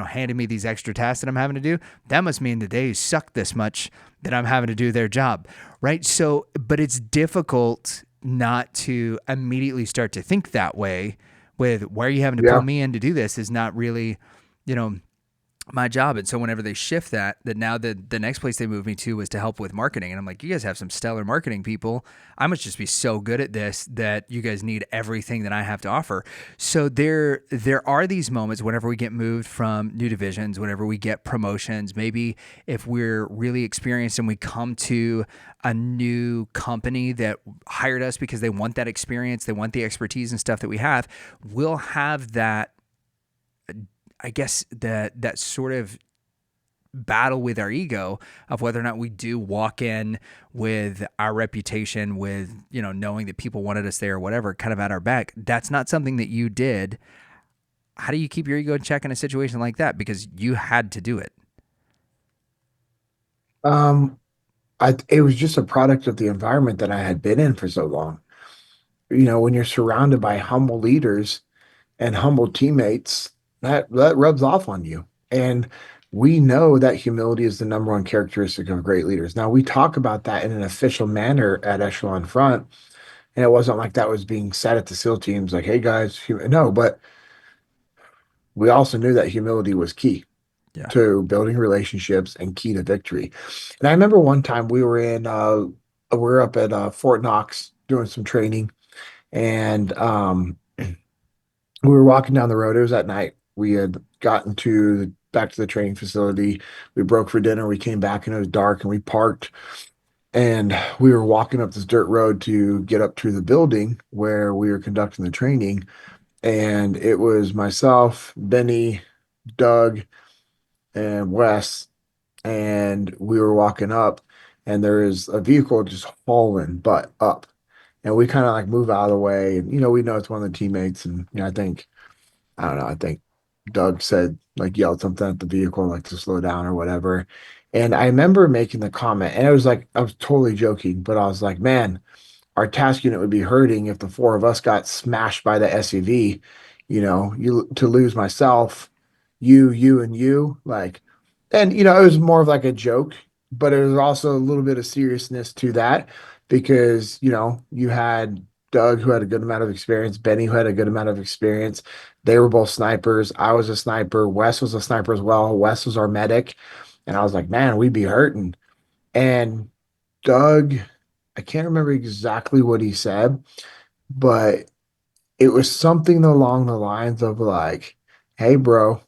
S2: handing me these extra tasks that I'm having to do, that must mean that they suck this much that I'm having to do their job, right? So, but it's difficult not to immediately start to think that way with why are you having to pull
S1: Yeah.
S2: me in to do this is not really, you know, my job. And so whenever they shift that now the next place they moved me to was to help with marketing. And I'm like, you guys have some stellar marketing people. I must just be so good at this that you guys need everything that I have to offer. So there are these moments whenever we get moved from new divisions, whenever we get promotions, maybe if we're really experienced and we come to a new company that hired us because they want that experience, they want the expertise and stuff that we have, we'll have that, I guess, that sort of battle with our ego of whether or not we do walk in with our reputation, with knowing that people wanted us there or whatever, kind of at our back. That's not something that you did. How do you keep your ego in check in a situation like that? Because you had to do it.
S1: Um, it was just a product of the environment that I had been in for so long. When you're surrounded by humble leaders and humble teammates, that rubs off on you. And we know that humility is the number one characteristic of great leaders. Now we talk about that in an official manner at Echelon Front, and it wasn't like that was being said at the SEAL teams, like, "Hey guys, no." But we also knew that humility was key
S2: Yeah.
S1: to building relationships and key to victory. And I remember one time we were up at Fort Knox doing some training, and we were walking down the road. It was at night. We had gotten back to the training facility. We broke for dinner. We came back and it was dark and we parked and we were walking up this dirt road to get up to the building where we were conducting the training. And it was myself, Benny, Doug, and Wes. And we were walking up and there is a vehicle just hauling butt up. And we kind of like move out of the way. And, we know it's one of the teammates. And, I don't know. I think Doug said, like, yelled something at the vehicle, like to slow down or whatever. And I remember making the comment, and it was like, I was totally joking, but I was like, man, our task unit would be hurting if the four of us got smashed by the SUV, to lose myself, you, and you. Like, And it was more of like a joke, but it was also a little bit of seriousness to that because, you had Doug who had a good amount of experience, Benny who had a good amount of experience. They were both snipers. I was a sniper. Wes was a sniper as well. Wes was our medic. And I was like, man, we'd be hurting. And Doug, I can't remember exactly what he said, but it was something along the lines of like, hey, bro,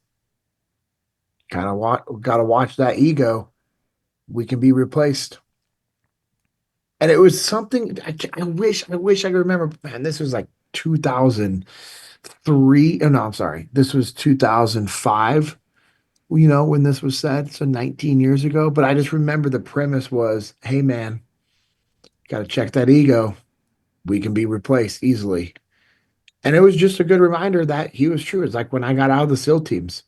S1: gotta watch that ego. We can be replaced. And it was something I wish I could remember. Man, this was like 2003. Oh, no, I'm sorry. This was 2005, when this was said. So 19 years ago. But I just remember the premise was, hey, man, got to check that ego. We can be replaced easily. And it was just a good reminder that he was true. It's like when I got out of the SEAL teams,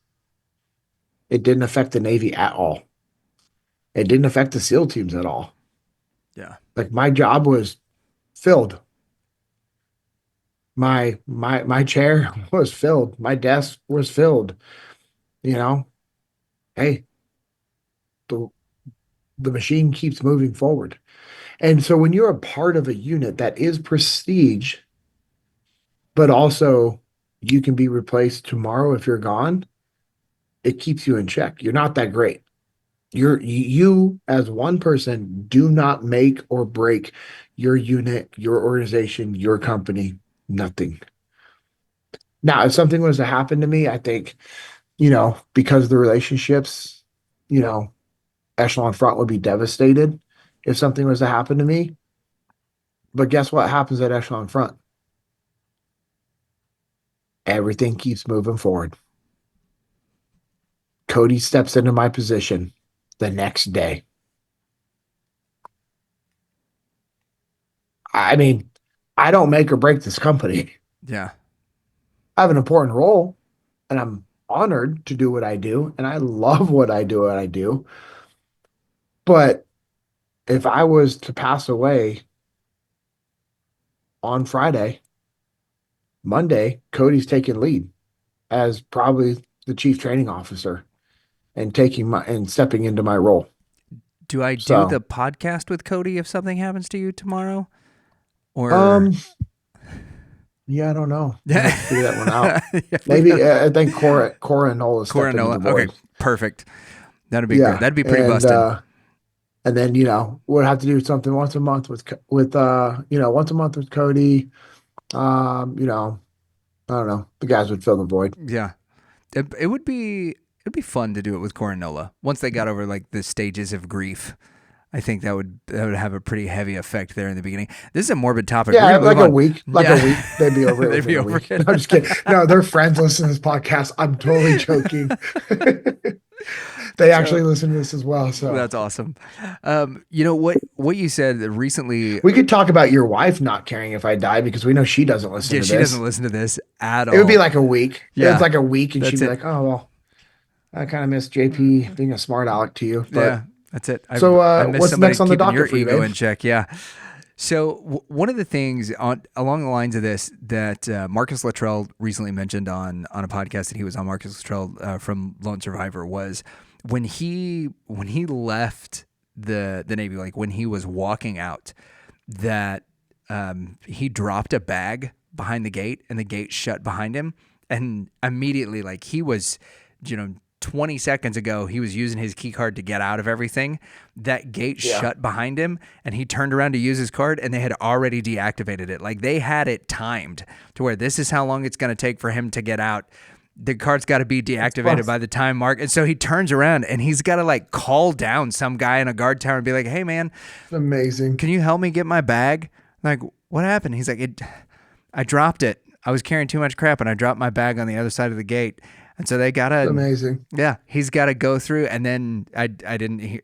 S1: it didn't affect the Navy at all. It didn't affect the SEAL teams at all.
S2: Yeah.
S1: Like my job was filled. My chair was filled. My desk was filled. You know, hey, the the machine keeps moving forward. And so when you're a part of a unit that is prestige, but also you can be replaced tomorrow if you're gone, it keeps you in check. You're not that great. You as one person do not make or break your unit, your organization, your company, nothing. Now, if something was to happen to me, I think, because of the relationships, you know, Echelon Front would be devastated if something was to happen to me. But guess what happens at Echelon Front? Everything keeps moving forward. Cody steps into my position the next day. I mean, I don't make or break this company.
S2: Yeah.
S1: I have an important role and I'm honored to do what I do and I love what I do. But if I was to pass away on Friday, Monday, Cody's taking lead as probably the chief training officer and taking my and stepping into my role.
S2: Do I do
S1: So,
S2: the podcast with Cody if something happens to you tomorrow? Or
S1: um, yeah, I don't know. We'll
S2: yeah,
S1: have to figure that one out.
S2: we
S1: Maybe
S2: got
S1: I think Cora and Nola step into the
S2: Coronola. Okay,
S1: void.
S2: perfect. That'd be great.
S1: Yeah,
S2: That'd be pretty busted.
S1: and then we'll have to do something once a month once a month with Cody. Um, you know, I don't know. The guys would fill the void.
S2: Yeah, it would be it'd be fun to do it with Coronola once they got over like the stages of grief. I think that would have a pretty heavy effect there in the beginning. This is a morbid topic. We're
S1: Yeah,
S2: gonna move on.
S1: like a
S2: Yeah,
S1: week. They'd be over it
S2: they'd
S1: within
S2: be
S1: a
S2: over
S1: week.
S2: it.
S1: No, I'm just kidding. No, their friends listen to this podcast. I'm totally joking. They actually
S2: So
S1: listen to this as well. So
S2: that's awesome. You know what you said recently.
S1: we could talk about your wife not caring if I die because we know she doesn't listen
S2: Yeah,
S1: to
S2: she doesn't
S1: this.
S2: listen to this at
S1: It would be
S2: all.
S1: like a week. It's
S2: Yeah,
S1: like a week, and she'd
S2: that's
S1: be
S2: it.
S1: like, "Oh well, I kind of miss JP being a smart aleck to you." But
S2: Yeah, that's it.
S1: so,
S2: I miss
S1: what's
S2: somebody
S1: next on the
S2: keeping
S1: docket
S2: your
S1: for you,
S2: ego
S1: babe?
S2: in check. Yeah. So one of the things along the lines of this that Marcus Luttrell recently mentioned on a podcast that he was on, Marcus Luttrell from Lone Survivor, was when he left the Navy, like when he was walking out, that he dropped a bag behind the gate and the gate shut behind him, and immediately, like he was, you know. 20 seconds ago, he was using his key card to get out of everything. That gate
S1: Yeah,
S2: shut behind him, and he turned around to use his card, and they had already deactivated it. Like they had it timed to where this is how long it's going to take for him to get out. The card's got to be
S1: that's fun.
S2: deactivated by the time mark. And so he turns around and he's got to like call down some guy in a guard tower and be like, hey, man,
S1: It's amazing.
S2: can you help me get my bag? Like, what happened? He's like, I dropped it. I was carrying too much crap and I dropped my bag on the other side of the gate. And so they
S1: It's
S2: gotta,
S1: amazing.
S2: yeah, he's got to go through. And then I didn't,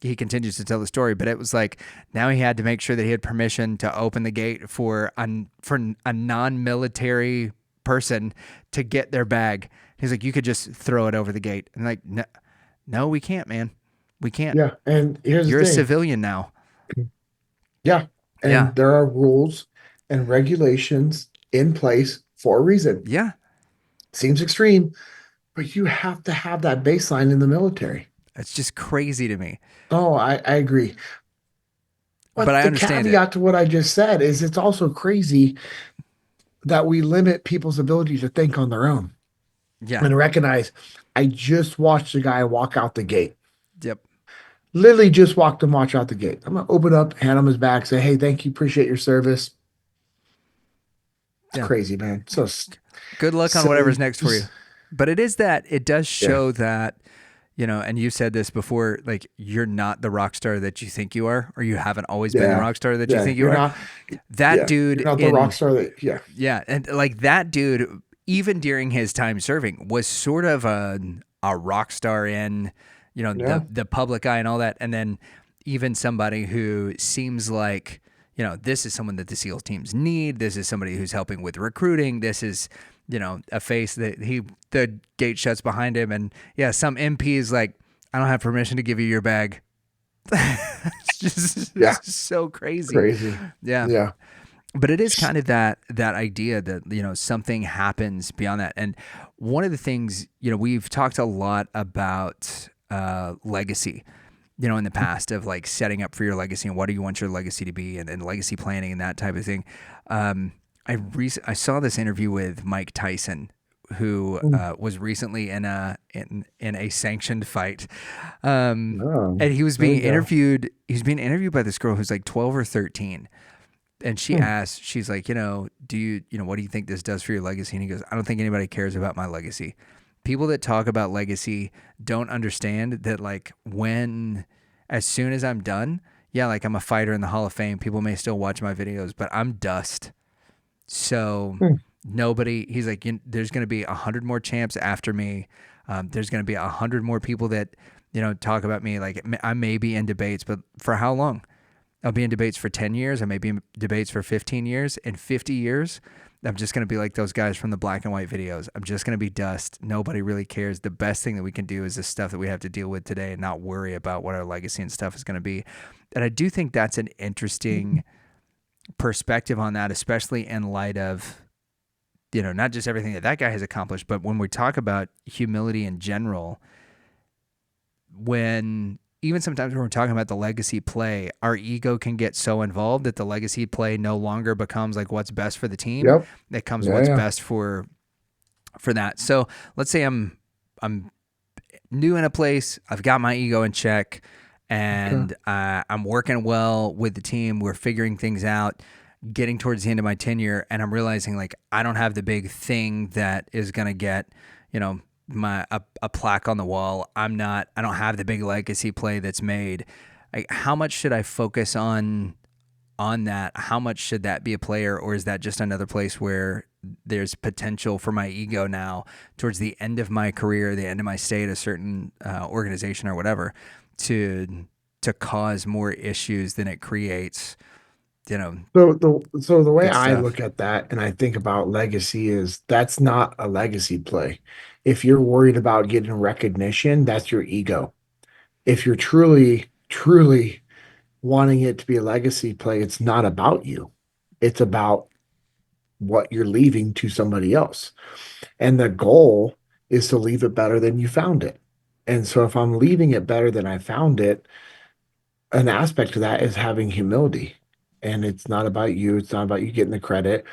S2: he continues to tell the story, but it was like now he had to make sure that he had permission to open the gate for a non-military person to get their bag. He's like, you could just throw it over the gate. And like, no, no, we can't, man. We can't.
S1: Yeah, and here's the
S2: You're a
S1: thing.
S2: civilian now.
S1: Yeah,
S2: Yeah.
S1: and there are rules and regulations in place for a reason.
S2: Yeah.
S1: Seems extreme, But you have to have that baseline in the military.
S2: It's just crazy to me.
S1: Oh, I agree.
S2: But
S1: But
S2: I
S1: the
S2: understand it.
S1: caveat to what I just said is it's also crazy that we limit people's ability to think on their own
S2: Yeah.
S1: and recognize I just watched a guy walk out the gate.
S2: Yep.
S1: Literally just walked him watch out the gate. I'm gonna open up, hand him his back, say, "Hey, thank you, appreciate your service." It's
S2: Yeah.
S1: crazy, man. So
S2: Good luck on whatever's
S1: silly.
S2: next for you. But it is that it does
S1: Yeah,
S2: show that, and you said this before, like you're not the rock star that you think you are, or you haven't always been the
S1: yeah,
S2: rock star that you
S1: yeah.
S2: think you are. That
S1: You're
S2: dude
S1: not the rock star that. Yeah,
S2: yeah, and like that dude, even during his time serving, was sort of a rock star in,
S1: yeah.
S2: the public eye and all that. And then even somebody who seems like, this is someone that the SEAL teams need. This is somebody who's helping with recruiting. This is, a face that the gate shuts behind him. And yeah, some MP is like, I don't have permission to give you your bag.
S1: Yeah,
S2: It's just so crazy.
S1: crazy.
S2: Yeah.
S1: Yeah,
S2: But it is kind of that idea that something happens beyond that. And one of the things, we've talked a lot about legacy, in the past, of like setting up for your legacy and what do you want your legacy to be, and legacy planning and that type of thing. I saw this interview with Mike Tyson, who
S1: Mm.
S2: was recently in a sanctioned fight,
S1: Oh,
S2: and he was
S1: there
S2: being
S1: you go.
S2: interviewed. He was being interviewed by this girl who's like 12 or 13, and she
S1: Hmm.
S2: asked, she's like, do you, what do you think this does for your legacy? And he goes, I don't think anybody cares about my legacy. People that talk about legacy don't understand that, like, as soon as I'm done, yeah, like I'm a fighter in the Hall of Fame. People may still watch my videos, but I'm dust. So
S1: Hmm.
S2: he's like, there's going to be 100 more champs after me. There's going to be 100 more people that, talk about me. Like I may be in debates, but for how long? I'll be in debates for 10 years. I may be in debates for 15 years. In 50 years, I'm just going to be like those guys from the black and white videos. I'm just going to be dust. Nobody really cares. The best thing that we can do is the stuff that we have to deal with today and not worry about what our legacy and stuff is going to be. And I do think that's an interesting perspective on that, especially in light of, not just everything that guy has accomplished, but when we talk about humility in general, when even sometimes when we're talking about the legacy play, our ego can get so involved that the legacy play no longer becomes like what's best for the team.
S1: Yep.
S2: It comes
S1: Yeah,
S2: what's
S1: yeah.
S2: best for that. So let's say I'm new in a place, I've got my ego in check,
S1: Okay.
S2: and I'm working well with the team. We're figuring things out, getting towards the end of my tenure, and I'm realizing like I don't have the big thing that is gonna get, a plaque on the wall. I don't have the big legacy play that's made. Like, how much should I focus on that? How much should that be a player, or is that just another place where there's potential for my ego now towards the end of my career, the end of my stay at a certain organization or whatever, to cause more issues than it creates,
S1: So the way
S2: good
S1: I
S2: stuff.
S1: look at that and I think about legacy is that's not a legacy play. If you're worried about getting recognition, that's your ego. If you're truly wanting it to be a legacy play, it's not about you. It's about what you're leaving to somebody else. And the goal is to leave it better than you found it. And so if I'm leaving it better than I found it, an aspect of that is having humility. And it's not about you. It's not about you getting the credit.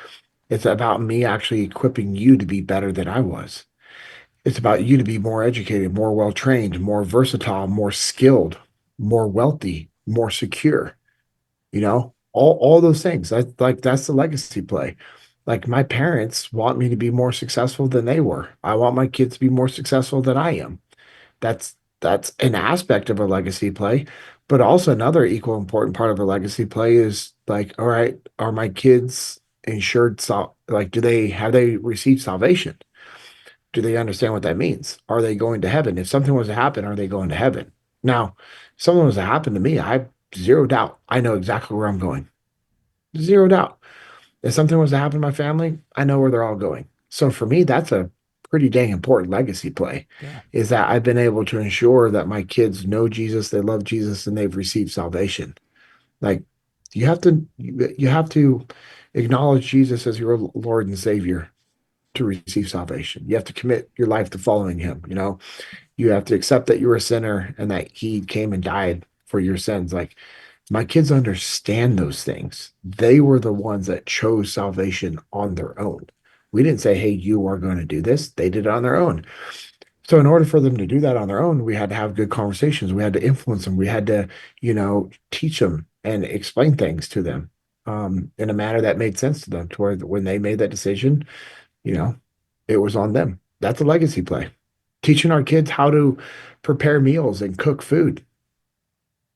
S1: It's about me actually equipping you to be better than I was. It's about you to be more educated, more well trained, more versatile, more skilled, more wealthy, more secure. All those things. That's the legacy play. Like my parents want me to be more successful than they were. I want my kids to be more successful than I am. That's an aspect of a legacy play, but also another equal important part of a legacy play is like, all right, are my kids insured? Like, have they received salvation? Do they understand what that means? Are they going to heaven? If something was to happen, are they going to heaven? Now, if something was to happen to me, I zero doubt. I know exactly where I'm going. Zero doubt. If something was to happen to my family, I know where they're all going. So for me, that's a pretty dang important legacy play,
S2: Yeah.
S1: is that I've been able to ensure that my kids know Jesus, they love Jesus, and they've received salvation. Like you have to acknowledge Jesus as your Lord and Savior to receive salvation. You have to commit your life to following him. You have to accept that you're a sinner and that he came and died for your sins. Like, my kids understand those things. They were the ones that chose salvation on their own. We didn't say, hey, you are going to do this. They did it on their own. So in order for them to do that on their own, we had to have good conversations. We had to influence them. We had to, teach them and explain things to them in a manner that made sense to them, to where when they made that decision, you know, it was on them. That's a legacy play. Teaching our kids how to prepare meals and cook food.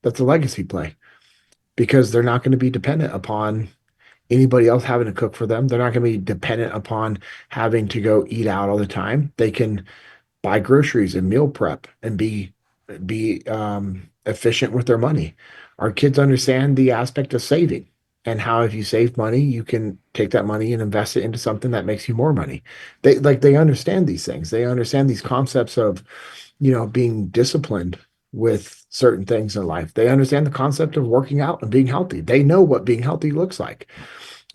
S1: That's a legacy play because they're not going to be dependent upon anybody else having to cook for them. They're not going to be dependent upon having to go eat out all the time. They can buy groceries and meal prep and be efficient with their money. Our kids understand the aspect of saving and how if you save money, you can take that money and invest it into something that makes you more money. They understand these things. They understand these concepts of, being disciplined with certain things in life. They understand the concept of working out and being healthy. They know what being healthy looks like.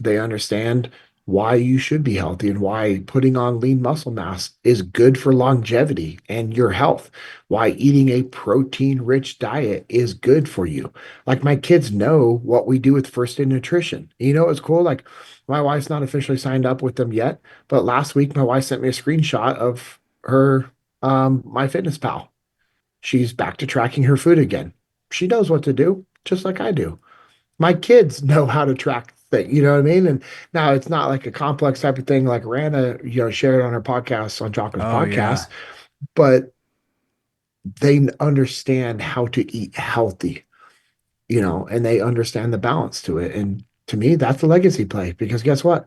S1: They understand why you should be healthy and why putting on lean muscle mass is good for longevity and your health, why eating a protein rich diet is good for you. Like, my kids know what we do with First Aid Nutrition. It's cool. Like, my wife's not officially signed up with them yet, but last week my wife sent me a screenshot of her my fitness pal. She's back to tracking her food again. She knows what to do, just like I do. My kids know how to track things, you know what I mean? And now it's not like a complex type of thing like Rana, shared on her podcast, on Jocko's
S2: Oh yeah.
S1: podcast, but they understand how to eat healthy, and they understand the balance to it. And to me, that's a legacy play because guess what?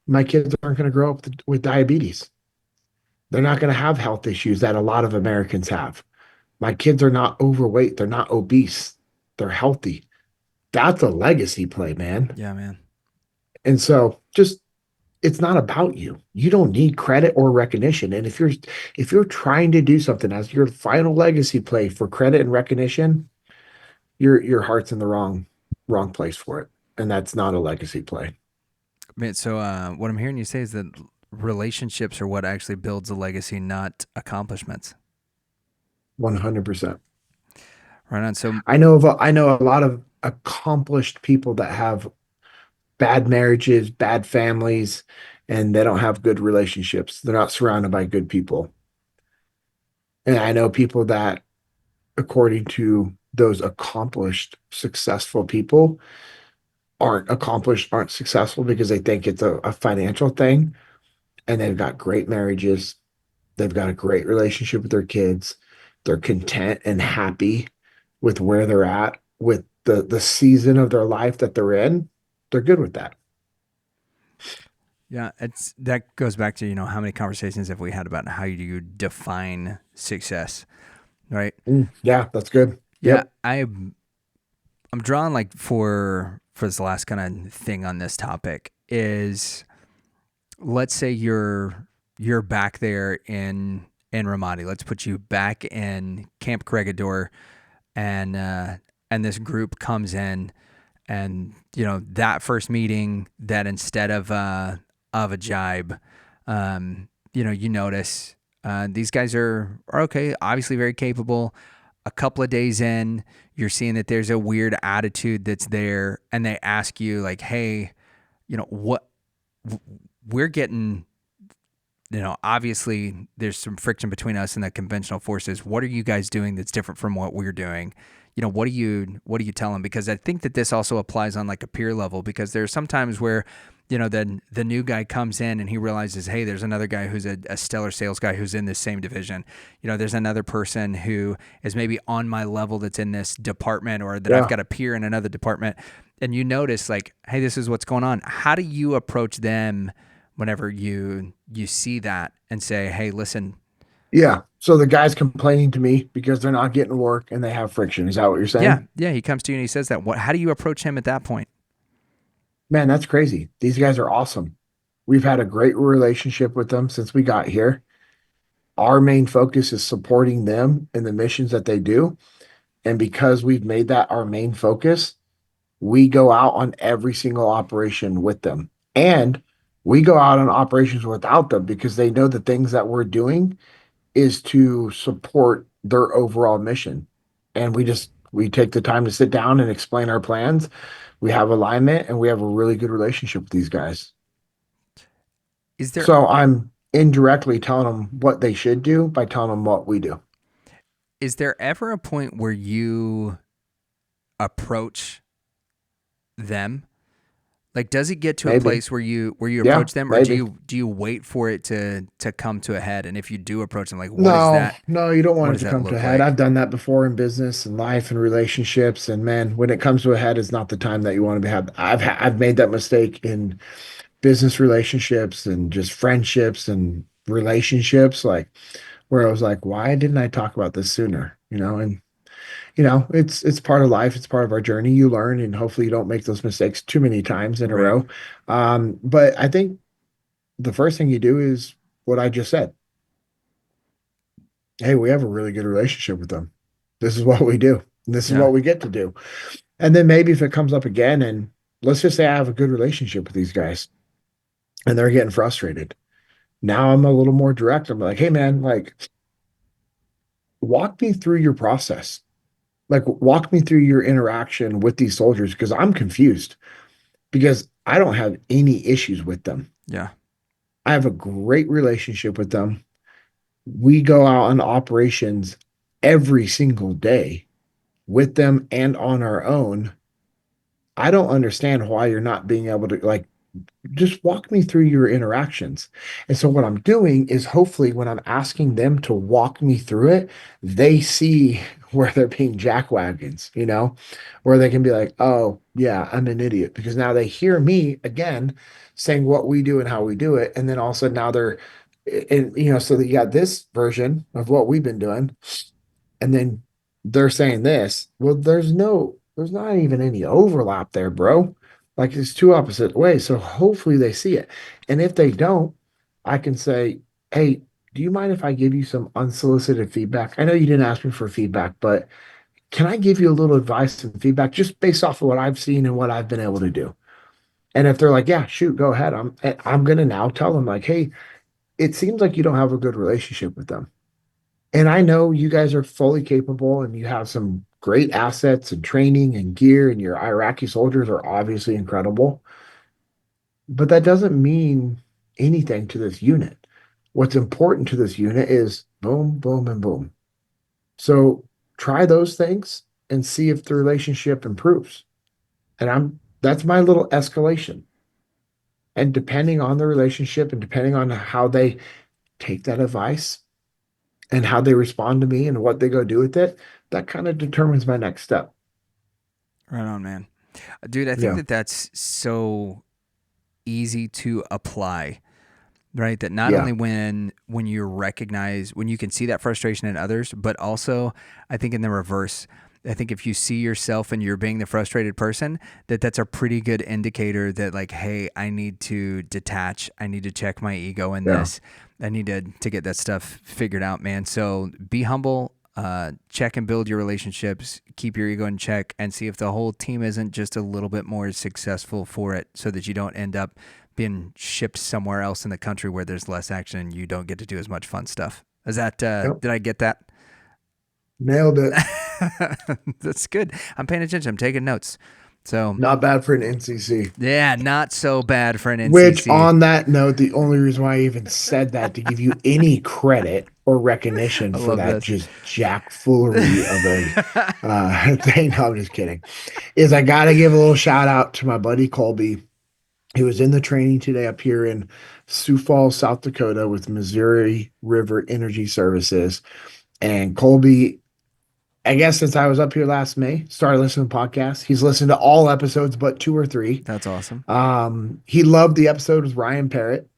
S1: My kids aren't going to grow up with diabetes. They're not going to have health issues that a lot of Americans have. My kids are not overweight. They're not obese. They're healthy. That's a legacy play, man.
S2: Yeah, man.
S1: And so just it's not about you. You don't need credit or recognition. And if you're trying to do something as your final legacy play for credit and recognition, your heart's in the wrong place for it. And that's not a legacy play.
S2: Man, so what I'm hearing you say is that relationships are what actually builds a legacy, not accomplishments.
S1: 100%.
S2: Right on. So
S1: I know a lot of accomplished people that have bad marriages, bad families, and they don't have good relationships. They're not surrounded by good people. And I know people that, according to those accomplished, successful people, aren't accomplished, aren't successful because they think it's a financial thing. And they've got great marriages. They've got a great relationship with their kids. They're content and happy with where they're at, with the season of their life that they're in. They're good with that.
S2: yeah, it's that goes back to how many conversations have we had about how you define success, right?
S1: Yeah, that's good.
S2: Yeah,
S1: Yep.
S2: I'm drawn like for this last kind of thing on this topic is, let's say you're back there in Ramadi. Let's put you back in Camp Corregidor, and this group comes in, and that first meeting, that instead of a jibe, you notice these guys are okay, obviously very capable. A couple of days in, you're seeing that there's a weird attitude that's there, and they ask you like, "Hey, what we're getting." Obviously there's some friction between us and the conventional forces. What are you guys doing that's different from what we're doing? What do you tell them? Because I think that this also applies on like a peer level, because there's sometimes where, the new guy comes in and he realizes, hey, there's another guy who's a stellar sales guy who's in this same division. There's another person who is maybe on my level that's in this department, or that I've
S1: Yeah.
S2: got a peer in another department. And you notice like, hey, this is what's going on. How do you approach them whenever you see that and say, hey, listen,
S1: Yeah. So the guy's complaining to me because they're not getting work and they have friction. Is that what you're
S2: yeah,
S1: saying?
S2: yeah, he comes to you and he says that. How do you approach him at that point?
S1: Man, that's crazy. These guys are awesome. We've had a great relationship with them since we got here. Our main focus is supporting them in the missions that they do. And because we've made that our main focus, we go out on every single operation with them. And We go out on operations without them because they know the things that we're doing is to support their overall mission. And we take the time to sit down and explain our plans. We have alignment and we have a really good relationship with these guys.
S2: Is there
S1: So I'm indirectly telling them what they should do by telling them what we do.
S2: is there ever a point where you approach them? Like, does it get to a
S1: Maybe.
S2: place where you
S1: Yeah,
S2: approach them, or
S1: maybe.
S2: do you wait for it to come to a head? And if you do approach them, like,
S1: No, no, you don't
S2: what
S1: want it
S2: does
S1: to
S2: that
S1: come to a
S2: look
S1: head.
S2: like?
S1: I've done that before in business and life and relationships. And man, when it comes to a head, it's not the time that you want to be had. I've made that mistake in business relationships and just friendships and relationships, like where I was like, why didn't I talk about this sooner? And it's part of life, it's part of our journey. You learn, and hopefully you don't make those mistakes too many times in a
S2: Right.
S1: row. But I think the first thing you do is what I just said. Hey, we have a really good relationship with them. This is what we do. And this is
S2: Yeah.
S1: what we get to do. And then maybe if it comes up again, and let's just say I have a good relationship with these guys and they're getting frustrated. Now I'm a little more direct. I'm like, hey man, like walk me through your process. Like walk me through your interaction with these soldiers because I'm confused because I don't have any issues with them.
S2: Yeah.
S1: I have a great relationship with them. We go out on operations every single day with them and on our own. I don't understand why you're not being able to like just walk me through your interactions. And so what I'm doing is hopefully when I'm asking them to walk me through it, they see where they're being jackwagons, where they can be like, oh, yeah, I'm an idiot. Because now they hear me again saying what we do and how we do it. And then also now they're, and so that you got this version of what we've been doing and then they're saying this. Well, there's not even any overlap there, bro. Like it's two opposite ways. So hopefully they see it. And if they don't, I can say, hey, do you mind if I give you some unsolicited feedback? I know you didn't ask me for feedback, but can I give you a little advice and feedback just based off of what I've seen and what I've been able to do? And if they're like, yeah, shoot, go ahead. I'm gonna now tell them like, hey, it seems like you don't have a good relationship with them. And I know you guys are fully capable and you have some great assets and training and gear, and your Iraqi soldiers are obviously incredible. But that doesn't mean anything to this unit. What's important to this unit is boom, boom, and boom. So try those things and see if the relationship improves. And that's my little escalation. And depending on the relationship and depending on how they take that advice, and how they respond to me and what they go do with it, that kind of determines my next step.
S2: Right on, man. Dude, I think
S1: Yeah.
S2: that that's so easy to apply, right? That not
S1: Yeah.
S2: only when you recognize when you can see that frustration in others, but also I think in the reverse. I think if you see yourself and you're being the frustrated person, that's a pretty good indicator that like, hey, I need to detach. I need to check my ego in
S1: Yeah.
S2: this. I need to get that stuff figured out, man. So be humble, check and build your relationships, keep your ego in check, and see if the whole team isn't just a little bit more successful for it, so that you don't end up being shipped somewhere else in the country where there's less action and you don't get to do as much fun stuff. Is that
S1: Yep.
S2: did I get that?
S1: Nailed it.
S2: That's good. I'm paying attention. I'm taking notes. So
S1: Not bad for an NCC.
S2: yeah, not so bad for an
S1: Which,
S2: NCC.
S1: on that note, the only reason why I even said that to give you any credit or recognition
S2: I
S1: for
S2: love
S1: that
S2: this.
S1: just jackfoolery of a thing. No, I'm just kidding. Is I got to give a little shout out to my buddy Colby. He was in the training today up here in Sioux Falls, South Dakota with Missouri River Energy Services. And Colby, I guess since I was up here last May, started listening to podcasts. He's listened to all episodes but two or three.
S2: That's awesome.
S1: He loved the episode with Ryan Parrott.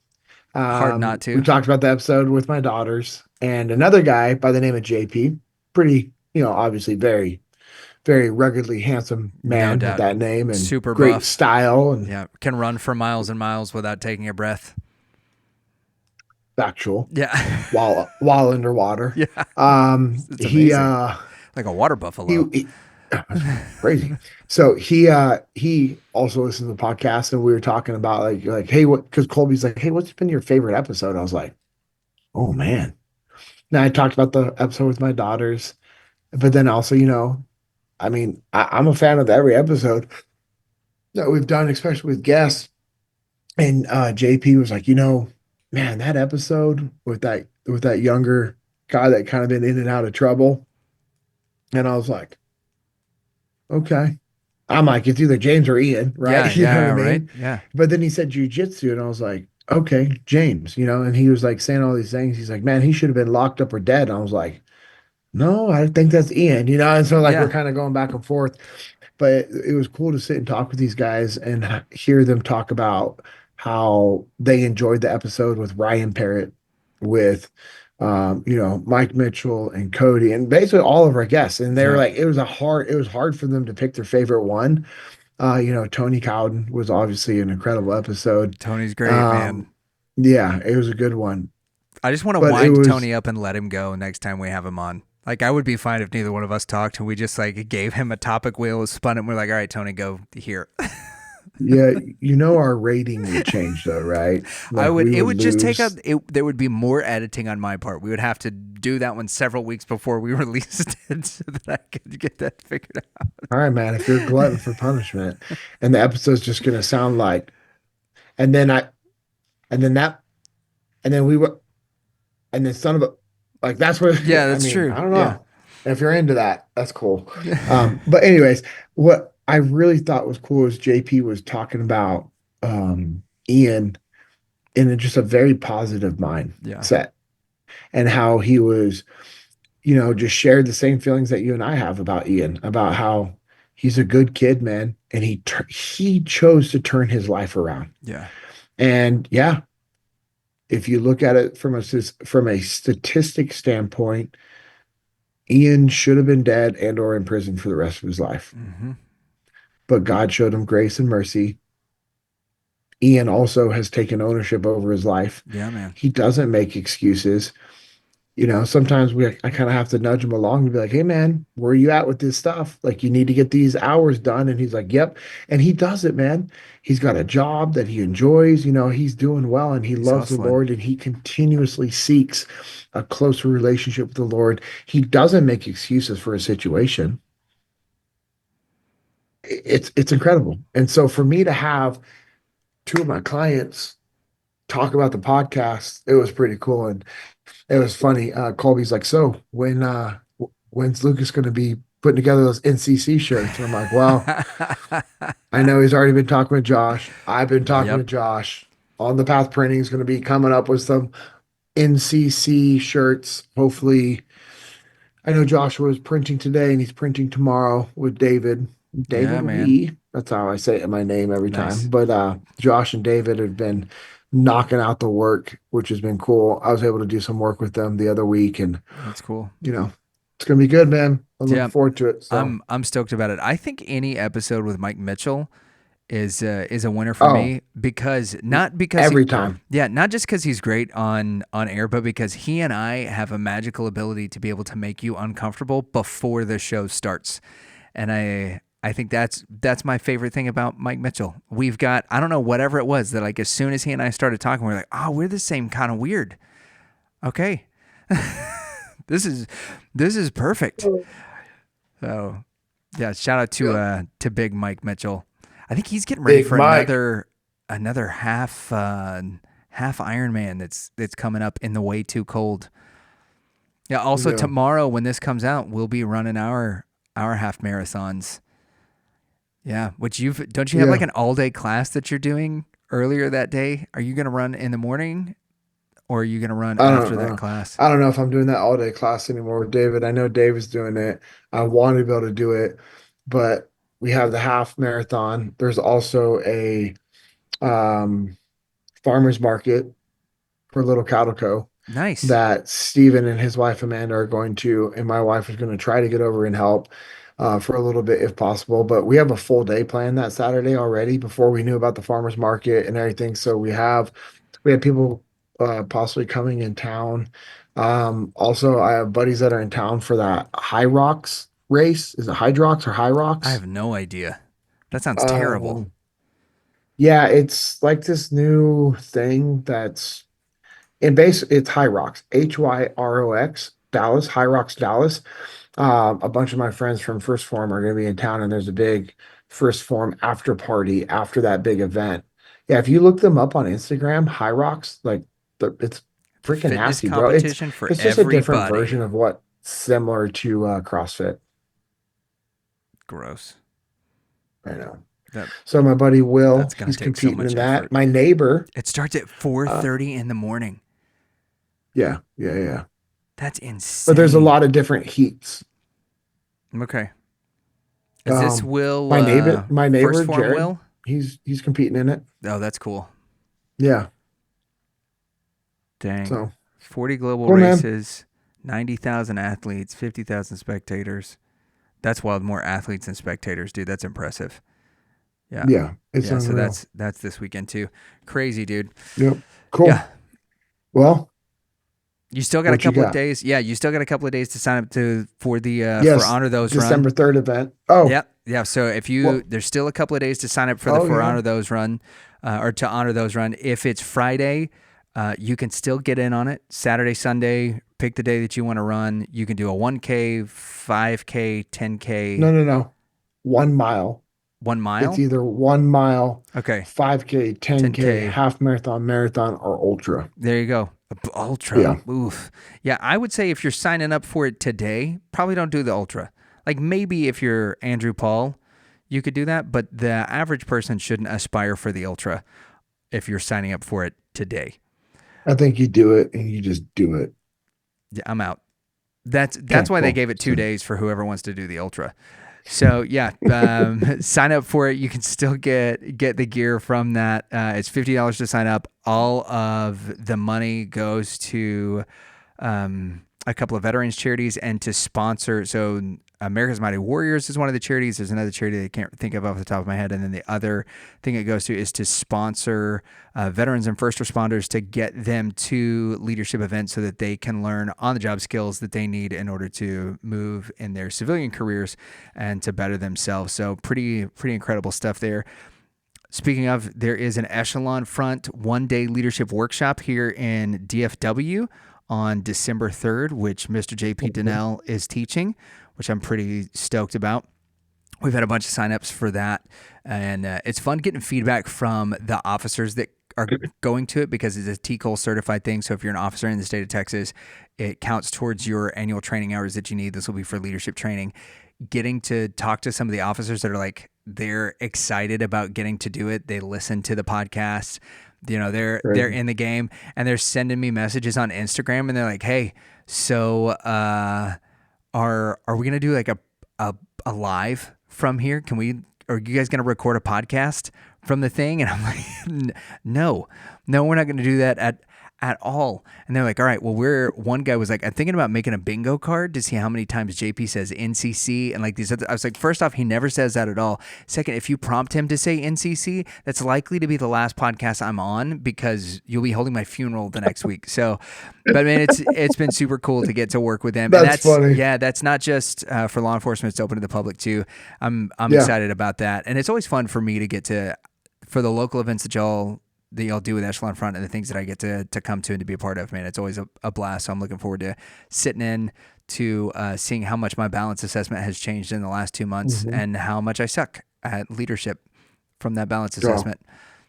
S2: Hard not
S1: We
S2: to.
S1: talked about the episode with my daughters and another guy by the name of JP. Pretty, obviously very, very ruggedly handsome
S2: No
S1: man with
S2: doubt.
S1: that name and
S2: Super
S1: great
S2: buff.
S1: style and
S2: Yeah, can run for miles and miles without taking a breath.
S1: factual
S2: Yeah.
S1: while underwater.
S2: Yeah.
S1: Um,
S2: It's
S1: he
S2: amazing.
S1: uh
S2: Like a water
S1: he
S2: buffalo.
S1: That's crazy. So he also listens to the podcast, and we were talking about like hey, what, because Colby's like, hey, what's been your favorite episode? I was like, oh man. Now I talked about the episode with my daughters, but then also, I mean, I'm a fan of every episode that we've done, especially with guests. And JP was like, man, that episode with that younger guy that kind of been in and out of trouble. And I was like, okay. I'm like, it's either James or Ian,
S2: Yeah,
S1: right? You know what I
S2: yeah, right.
S1: mean?
S2: Yeah,
S1: But then he said jujitsu, and I was like, okay, James, and he was like saying all these things. He's like, man, he should have been locked up or dead. And I was like, no, I think that's Ian, and so like we're
S2: yeah,
S1: kind of going back and forth. But it was cool to sit and talk with these guys and hear them talk about how they enjoyed the episode with Ryan Parrott, with Mike Mitchell and Cody, and basically all of our guests. And they were
S2: yeah.
S1: like, it was hard for them to pick their favorite one. Tony Cowden was obviously an incredible episode.
S2: Tony's great, man.
S1: Um, yeah, it was a good one.
S2: I just want to
S1: But it
S2: wind
S1: was
S2: Tony up and let him go next time we have him on. Like, I would be fine if neither one of us talked and we just like gave him a topic wheel, spun it, and we're like, all right, Tony, go here.
S1: yeah, our rating would change though, right?
S2: I
S1: Like
S2: would.
S1: we
S2: It
S1: would
S2: would just take a.
S1: lose.
S2: There would be more editing on my part. We would have to do that one several weeks before we released it, so that I could get that figured out.
S1: All right, man, if you're a glutton for punishment and the episode's just gonna sound like, and then I, and then that, and then we were, and then son of a, like that's what,
S2: Yeah,
S1: I
S2: that's
S1: mean,
S2: true.
S1: I don't
S2: Yeah.
S1: know. If you're into that, that's cool. But anyways, what I really thought was cool is JP was talking about Ian in just a very positive
S2: Yeah.
S1: mindset and how he was, just shared the same feelings that you and I have about Ian, about how he's a good kid, man, and he chose to turn his life around.
S2: Yeah.
S1: And yeah, if you look at it from a statistic standpoint, Ian should have been dead and or in prison for the rest of his life.
S2: Hmm.
S1: But God showed him grace and mercy. Ian also has taken ownership over his life.
S2: Yeah, man.
S1: He doesn't make excuses. Sometimes I kind of have to nudge him along and be like, hey man, where are you at with this stuff? Like you need to get these hours done. And he's like, yep. And he does it, man. He's got a job that he enjoys, he's doing well and he
S2: He's
S1: loves the
S2: hustling.
S1: Lord and he continuously seeks a closer relationship with the Lord. He doesn't make excuses for a situation. It's incredible. And so for me to have two of my clients talk about the podcast, it was pretty cool. And it was funny. Colby's like, so when's Lucas going to be putting together those NCC shirts? And I'm like, well, I know he's already been talking with Josh. I've been talking
S2: Yep.
S1: with Josh. On the Path Printing is going to be coming up with some NCC shirts. Hopefully, I know Joshua is printing today and he's printing tomorrow with David.
S2: Yeah,
S1: David
S2: man.
S1: Lee. That's how I say it in my name every time.
S2: Nice.
S1: But Josh and David have been knocking out the work, which has been cool. I was able to do some work with them the other week, and
S2: That's cool.
S1: it's gonna be good, man. I'm looking
S2: Yeah,
S1: forward to it. So,
S2: I'm stoked about it. I think any episode with Mike Mitchell is a winner for
S1: oh,
S2: me because not because he
S1: every time.
S2: yeah, not just because he's great on air, but because he and I have a magical ability to be able to make you uncomfortable before the show starts. And I think that's my favorite thing about Mike Mitchell. We've got I don't know whatever it was that like as soon as he and I started talking, we're like, oh, we're the same kind of weird. Okay, this is perfect. So yeah, shout out
S1: Yeah.
S2: to Big Mike Mitchell. I think he's getting ready
S1: Big
S2: for
S1: Mike.
S2: another half Ironman that's coming up in the way too cold. Yeah. Also
S1: Yeah.
S2: tomorrow when this comes out, we'll be running our half marathons. Yeah. Which you've don't you have like
S1: Yeah.
S2: an all day class that you're doing earlier that day? Are you gonna run in the morning or are you gonna run
S1: I don't
S2: after that
S1: know.
S2: class?
S1: I don't know if I'm doing that all day class anymore with David. I know Dave is doing it. I wanted to be able to do it, but we have the half marathon. There's also a um, farmer's market for Little Calico
S2: Nice.
S1: that Steven and his wife Amanda are going to, and my wife is going to try to get over and help for a little bit if possible. But we have a full day planned that Saturday already before we knew about the farmers market and everything. So we have people possibly coming in town. Also, I have buddies that are in town for that High Rocks. race. Is it Hydrox or
S2: I
S1: Hyrox?
S2: have no idea. That sounds terrible.
S1: Um, yeah, it's like this new thing that's in base. It's Hyrox, Hyrox, Dallas, Hyrox, Dallas. A bunch of my friends from First Form are going to be in town, and there's a big First Form after party after that big event. Yeah, if you look them up on Instagram, Hyrox, like it's
S2: The
S1: freaking
S2: fitness
S1: nasty, bro. It's
S2: competition for
S1: it's just a different
S2: everybody.
S1: version of what similar to CrossFit.
S2: Gross.
S1: I know.
S2: That
S1: So my buddy Will,
S2: that's gonna
S1: he's
S2: take so
S1: competing
S2: much
S1: in that.
S2: effort.
S1: My neighbor,
S2: It starts at
S1: uh,
S2: 4:30 in the morning.
S1: yeah, yeah, yeah.
S2: That's
S1: But there's a
S2: insane.
S1: lot of different heats.
S2: Okay. Is this
S1: Um,
S2: Will
S1: my
S2: first
S1: neighbor
S2: form
S1: Jared,
S2: Will?
S1: he's competing in it.
S2: Oh, that's cool.
S1: Yeah.
S2: Dang.
S1: So
S2: 40 global
S1: cool, man.
S2: races, 90,000 athletes, 50,000 spectators. That's wild. More athletes than spectators, dude. That's impressive. Yeah.
S1: Yeah, it's
S2: Yeah, so
S1: unreal.
S2: that's this weekend too. Crazy, dude.
S1: Yep.
S2: Yeah.
S1: Cool. Well,
S2: You still got a
S1: what you
S2: couple of
S1: got?
S2: days. Yeah, you still got a couple of days to sign up to for the for
S1: Yes,
S2: Honor Those run.
S1: December 3rd event. Oh,
S2: Yep. Yeah. So if you
S1: what?
S2: there's still a couple of days to sign up for the
S1: Oh
S2: for
S1: yeah.
S2: Honor Those run, or to honor those run. If it's Friday, you can still get in on it. Saturday, Sunday, pick the day that you want to run. You can do a 1K, 5K, 10K,
S1: No, no, no. 1 mile.
S2: one
S1: It's
S2: mile.
S1: either 1 mile,
S2: Okay,
S1: 5K, 10K,
S2: 10K.
S1: half marathon, marathon, or ultra.
S2: There you go. Ultra.
S1: Yeah.
S2: Oof. Yeah, I would say if you're signing up for it today, probably don't do the ultra. Like maybe if you're Andrew Paul, you could do that, but the average person shouldn't aspire for the ultra if you're signing up for it today.
S1: I think you do it and you just do it.
S2: Yeah, I'm out. That's
S1: Okay,
S2: why they
S1: cool.
S2: gave it
S1: So,
S2: 2 days for whoever wants to do the ultra. So yeah, sign up for it. You can still get the gear from that. It's $50 to sign up. All of the money goes to a couple of veterans charities and to sponsor. So America's Mighty Warriors is one of the charities. There's another charity that I can't think of off the top of my head. And then the other thing it goes to is to sponsor veterans and first responders to get them to leadership events so that they can learn on the job skills that they need in order to move in their civilian careers and to better themselves. So pretty incredible stuff there. Speaking of, there is an Echelon Front 1 day leadership workshop here in DFW on December 3rd, which Mr. JP
S1: mhm.
S2: Dinnell is teaching, which I'm pretty stoked about. We've had a bunch of signups for that, and it's fun getting feedback from the officers that are going to it because it's a TCOL certified thing. So if you're an officer in the state of Texas, it counts towards your annual training hours that you need. This will be for leadership training. Getting to talk to some of the officers that are like they're excited about getting to do it. They listen to the podcast. You know, they're
S1: Crazy.
S2: in the game and they're sending me messages on Instagram and they're like, "Hey, so are we gonna do like a a live from here? Can we? Are you guys gonna record a podcast from the thing?" And I'm like, "No, no, we're not gonna do that at all." And they're like, "All right, well, we're." One guy was like, "I'm thinking about making a bingo card to see how many times JP says NCC and like these other." I was like, first off, he never says that at all. Second, if you prompt him to say NCC, that's likely to be the last podcast I'm on because you'll be holding my funeral the next week. So, but man, it's been super cool to get to work with them, and
S1: That's
S2: that's
S1: funny.
S2: yeah, that's not just for law enforcement; it's open to the public too. I'm
S1: Yeah.
S2: excited about that, and it's always fun for me to get to for the local events that y'all do with Echelon Front and the things that I get to come to and to be a part of. Man, it's always a blast. So I'm looking forward to sitting in to seeing how much my balance assessment has changed in the last 2 months
S1: Hmm.
S2: and how much I suck at leadership from that balance
S1: Oh.
S2: assessment.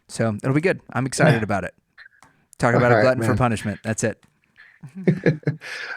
S2: So it'll be good. I'm excited about it. Talk
S1: All
S2: about a
S1: right,
S2: glutton for
S1: man.
S2: punishment. That's it.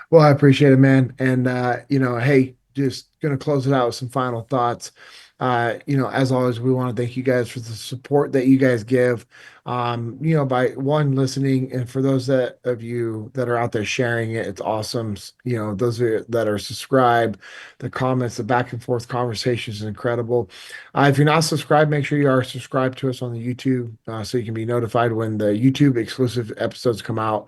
S1: Well, I appreciate it, man. And hey, just gonna close it out with some final thoughts. As always, we want to thank you guys for the support that you guys give. By one listening, and for those that of you that are out there sharing it, it's awesome. Those of you that are subscribed, the comments, the back and forth conversations is incredible. If you're not subscribed, make sure you are subscribed to us on the YouTube so you can be notified when the YouTube exclusive episodes come out.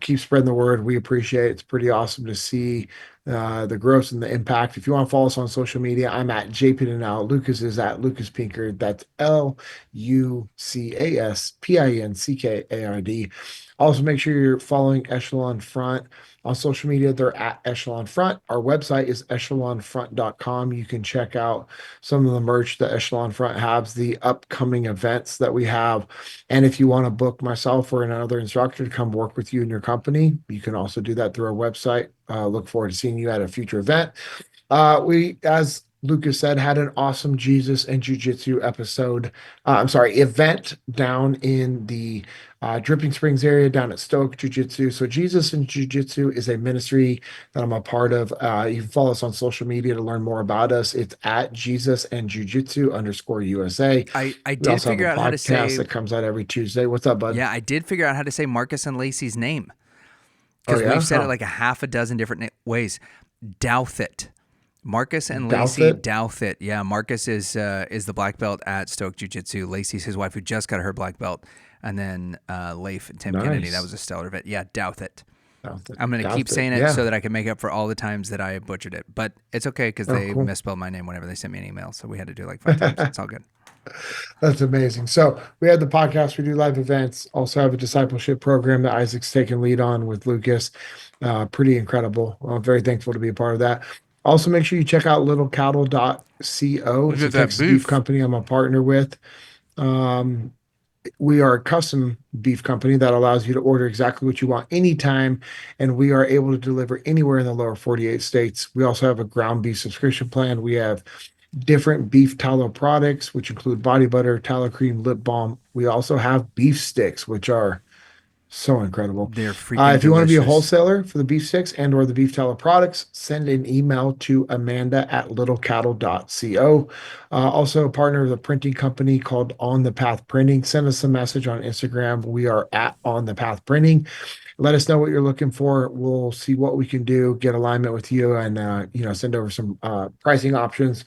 S1: Keep spreading the word. We appreciate it. It's pretty awesome to see the growth and the impact. If you want to follow us on social media, I'm at JP Dinnell. Lucas is at Lucas Pinkard. That's Lucaspinkard. Also, make sure you're following Echelon Front on social media. They're at Echelon Front. Our website is echelonfront.com. You can check out some of the merch that Echelon Front has, the upcoming events that we have. And if you want to book myself or another instructor to come work with you in your company, you can also do that through our website. Look forward to seeing you at a future event. We, as Lucas said, had an awesome Jesus and Jiu-Jitsu event down in the Dripping Springs area down at Stoke Jiu-Jitsu. So Jesus and Jiu-Jitsu is a ministry that I'm a part of. You can follow us on social media to learn more about us. It's at Jesus and Jiu-Jitsu _USA.
S2: I
S1: We
S2: did
S1: also have
S2: figure
S1: a
S2: out how to
S1: podcast
S2: say,
S1: that comes out every Tuesday. What's up, bud?
S2: yeah, I did figure out how to say Marcus and Lacey's name
S1: Oh,
S2: because
S1: yeah?
S2: we've said it
S1: How?
S2: like a half a dozen different ways. Douthit. Marcus and Lacey
S1: Douthit?
S2: Douthit. Yeah, Marcus is the black belt at Stoke Jiu-Jitsu. Lacey's his wife who just got her black belt. And then Leif and Tim Kennedy. That was
S1: Nice.
S2: a stellar event. Yeah, Douthit.
S1: Douthit.
S2: I'm going to keep
S1: Douthit.
S2: saying it so
S1: Yeah.
S2: that I can make up for all the times that I butchered it. But it's okay because
S1: Oh,
S2: they
S1: cool.
S2: misspelled my name whenever they sent me an email. So we had to do it like 5 times. It's all good.
S1: That's amazing. So we had the podcast, we do live events, also have a discipleship program that Isaac's taking lead on with Lucas. Pretty incredible. I'm very thankful to be a part of that. Also, make sure you check out littlecattle.co. It's a
S2: at that
S1: Texas beef
S2: beef.
S1: company I'm a partner with. Um, we are a custom beef company that allows you to order exactly what you want anytime, and we are able to deliver anywhere in the lower 48 states. We also have a ground beef subscription plan. We have different beef tallow products, which include body butter, tallow cream, lip balm. We also have beef sticks, which are so incredible.
S2: They're freaking
S1: If you want to be a
S2: delicious.
S1: wholesaler for the beef sticks and or the beef tallow products, send an email to amanda@littlecattle.co. Also a partner of the printing company called On the Path Printing. Send us a message on Instagram. We are at On the Path Printing. Let us know what you're looking for. We'll see what we can do, get alignment with you, and send over some pricing options.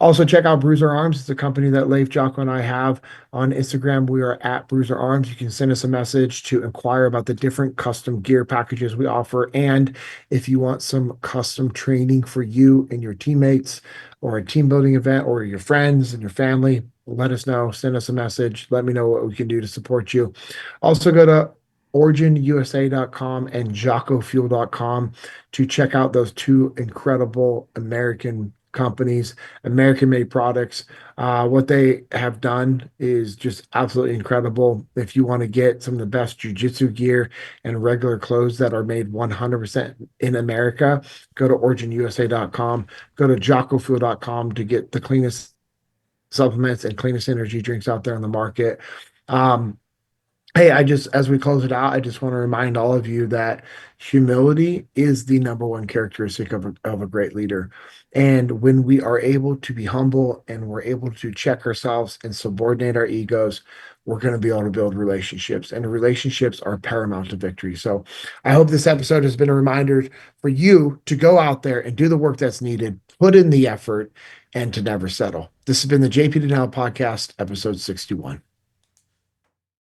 S1: Also, check out Bruiser Arms. It's a company that Leif, Jocko, and I have on Instagram. We are at Bruiser Arms. You can send us a message to inquire about the different custom gear packages we offer. And if you want some custom training for you and your teammates, or a team building event, or your friends and your family, let us know. Send us a message. Let me know what we can do to support you. Also, go to originusa.com and jockofuel.com to check out those two incredible American companies, American made products. What they have done is just absolutely incredible. If you want to get some of the best jujitsu gear and regular clothes that are made 100% in America, go to originusa.com, go to jockofuel.com to get the cleanest supplements and cleanest energy drinks out there on the market. Um, Hey, as we close it out, I just want to remind all of you that humility is the number one characteristic of a great leader. And when we are able to be humble and we're able to check ourselves and subordinate our egos, we're going to be able to build relationships. And relationships are paramount to victory. So I hope this episode has been a reminder for you to go out there and do the work that's needed, put in the effort, and to never settle. This has been the JP Dinnell Podcast, episode 61.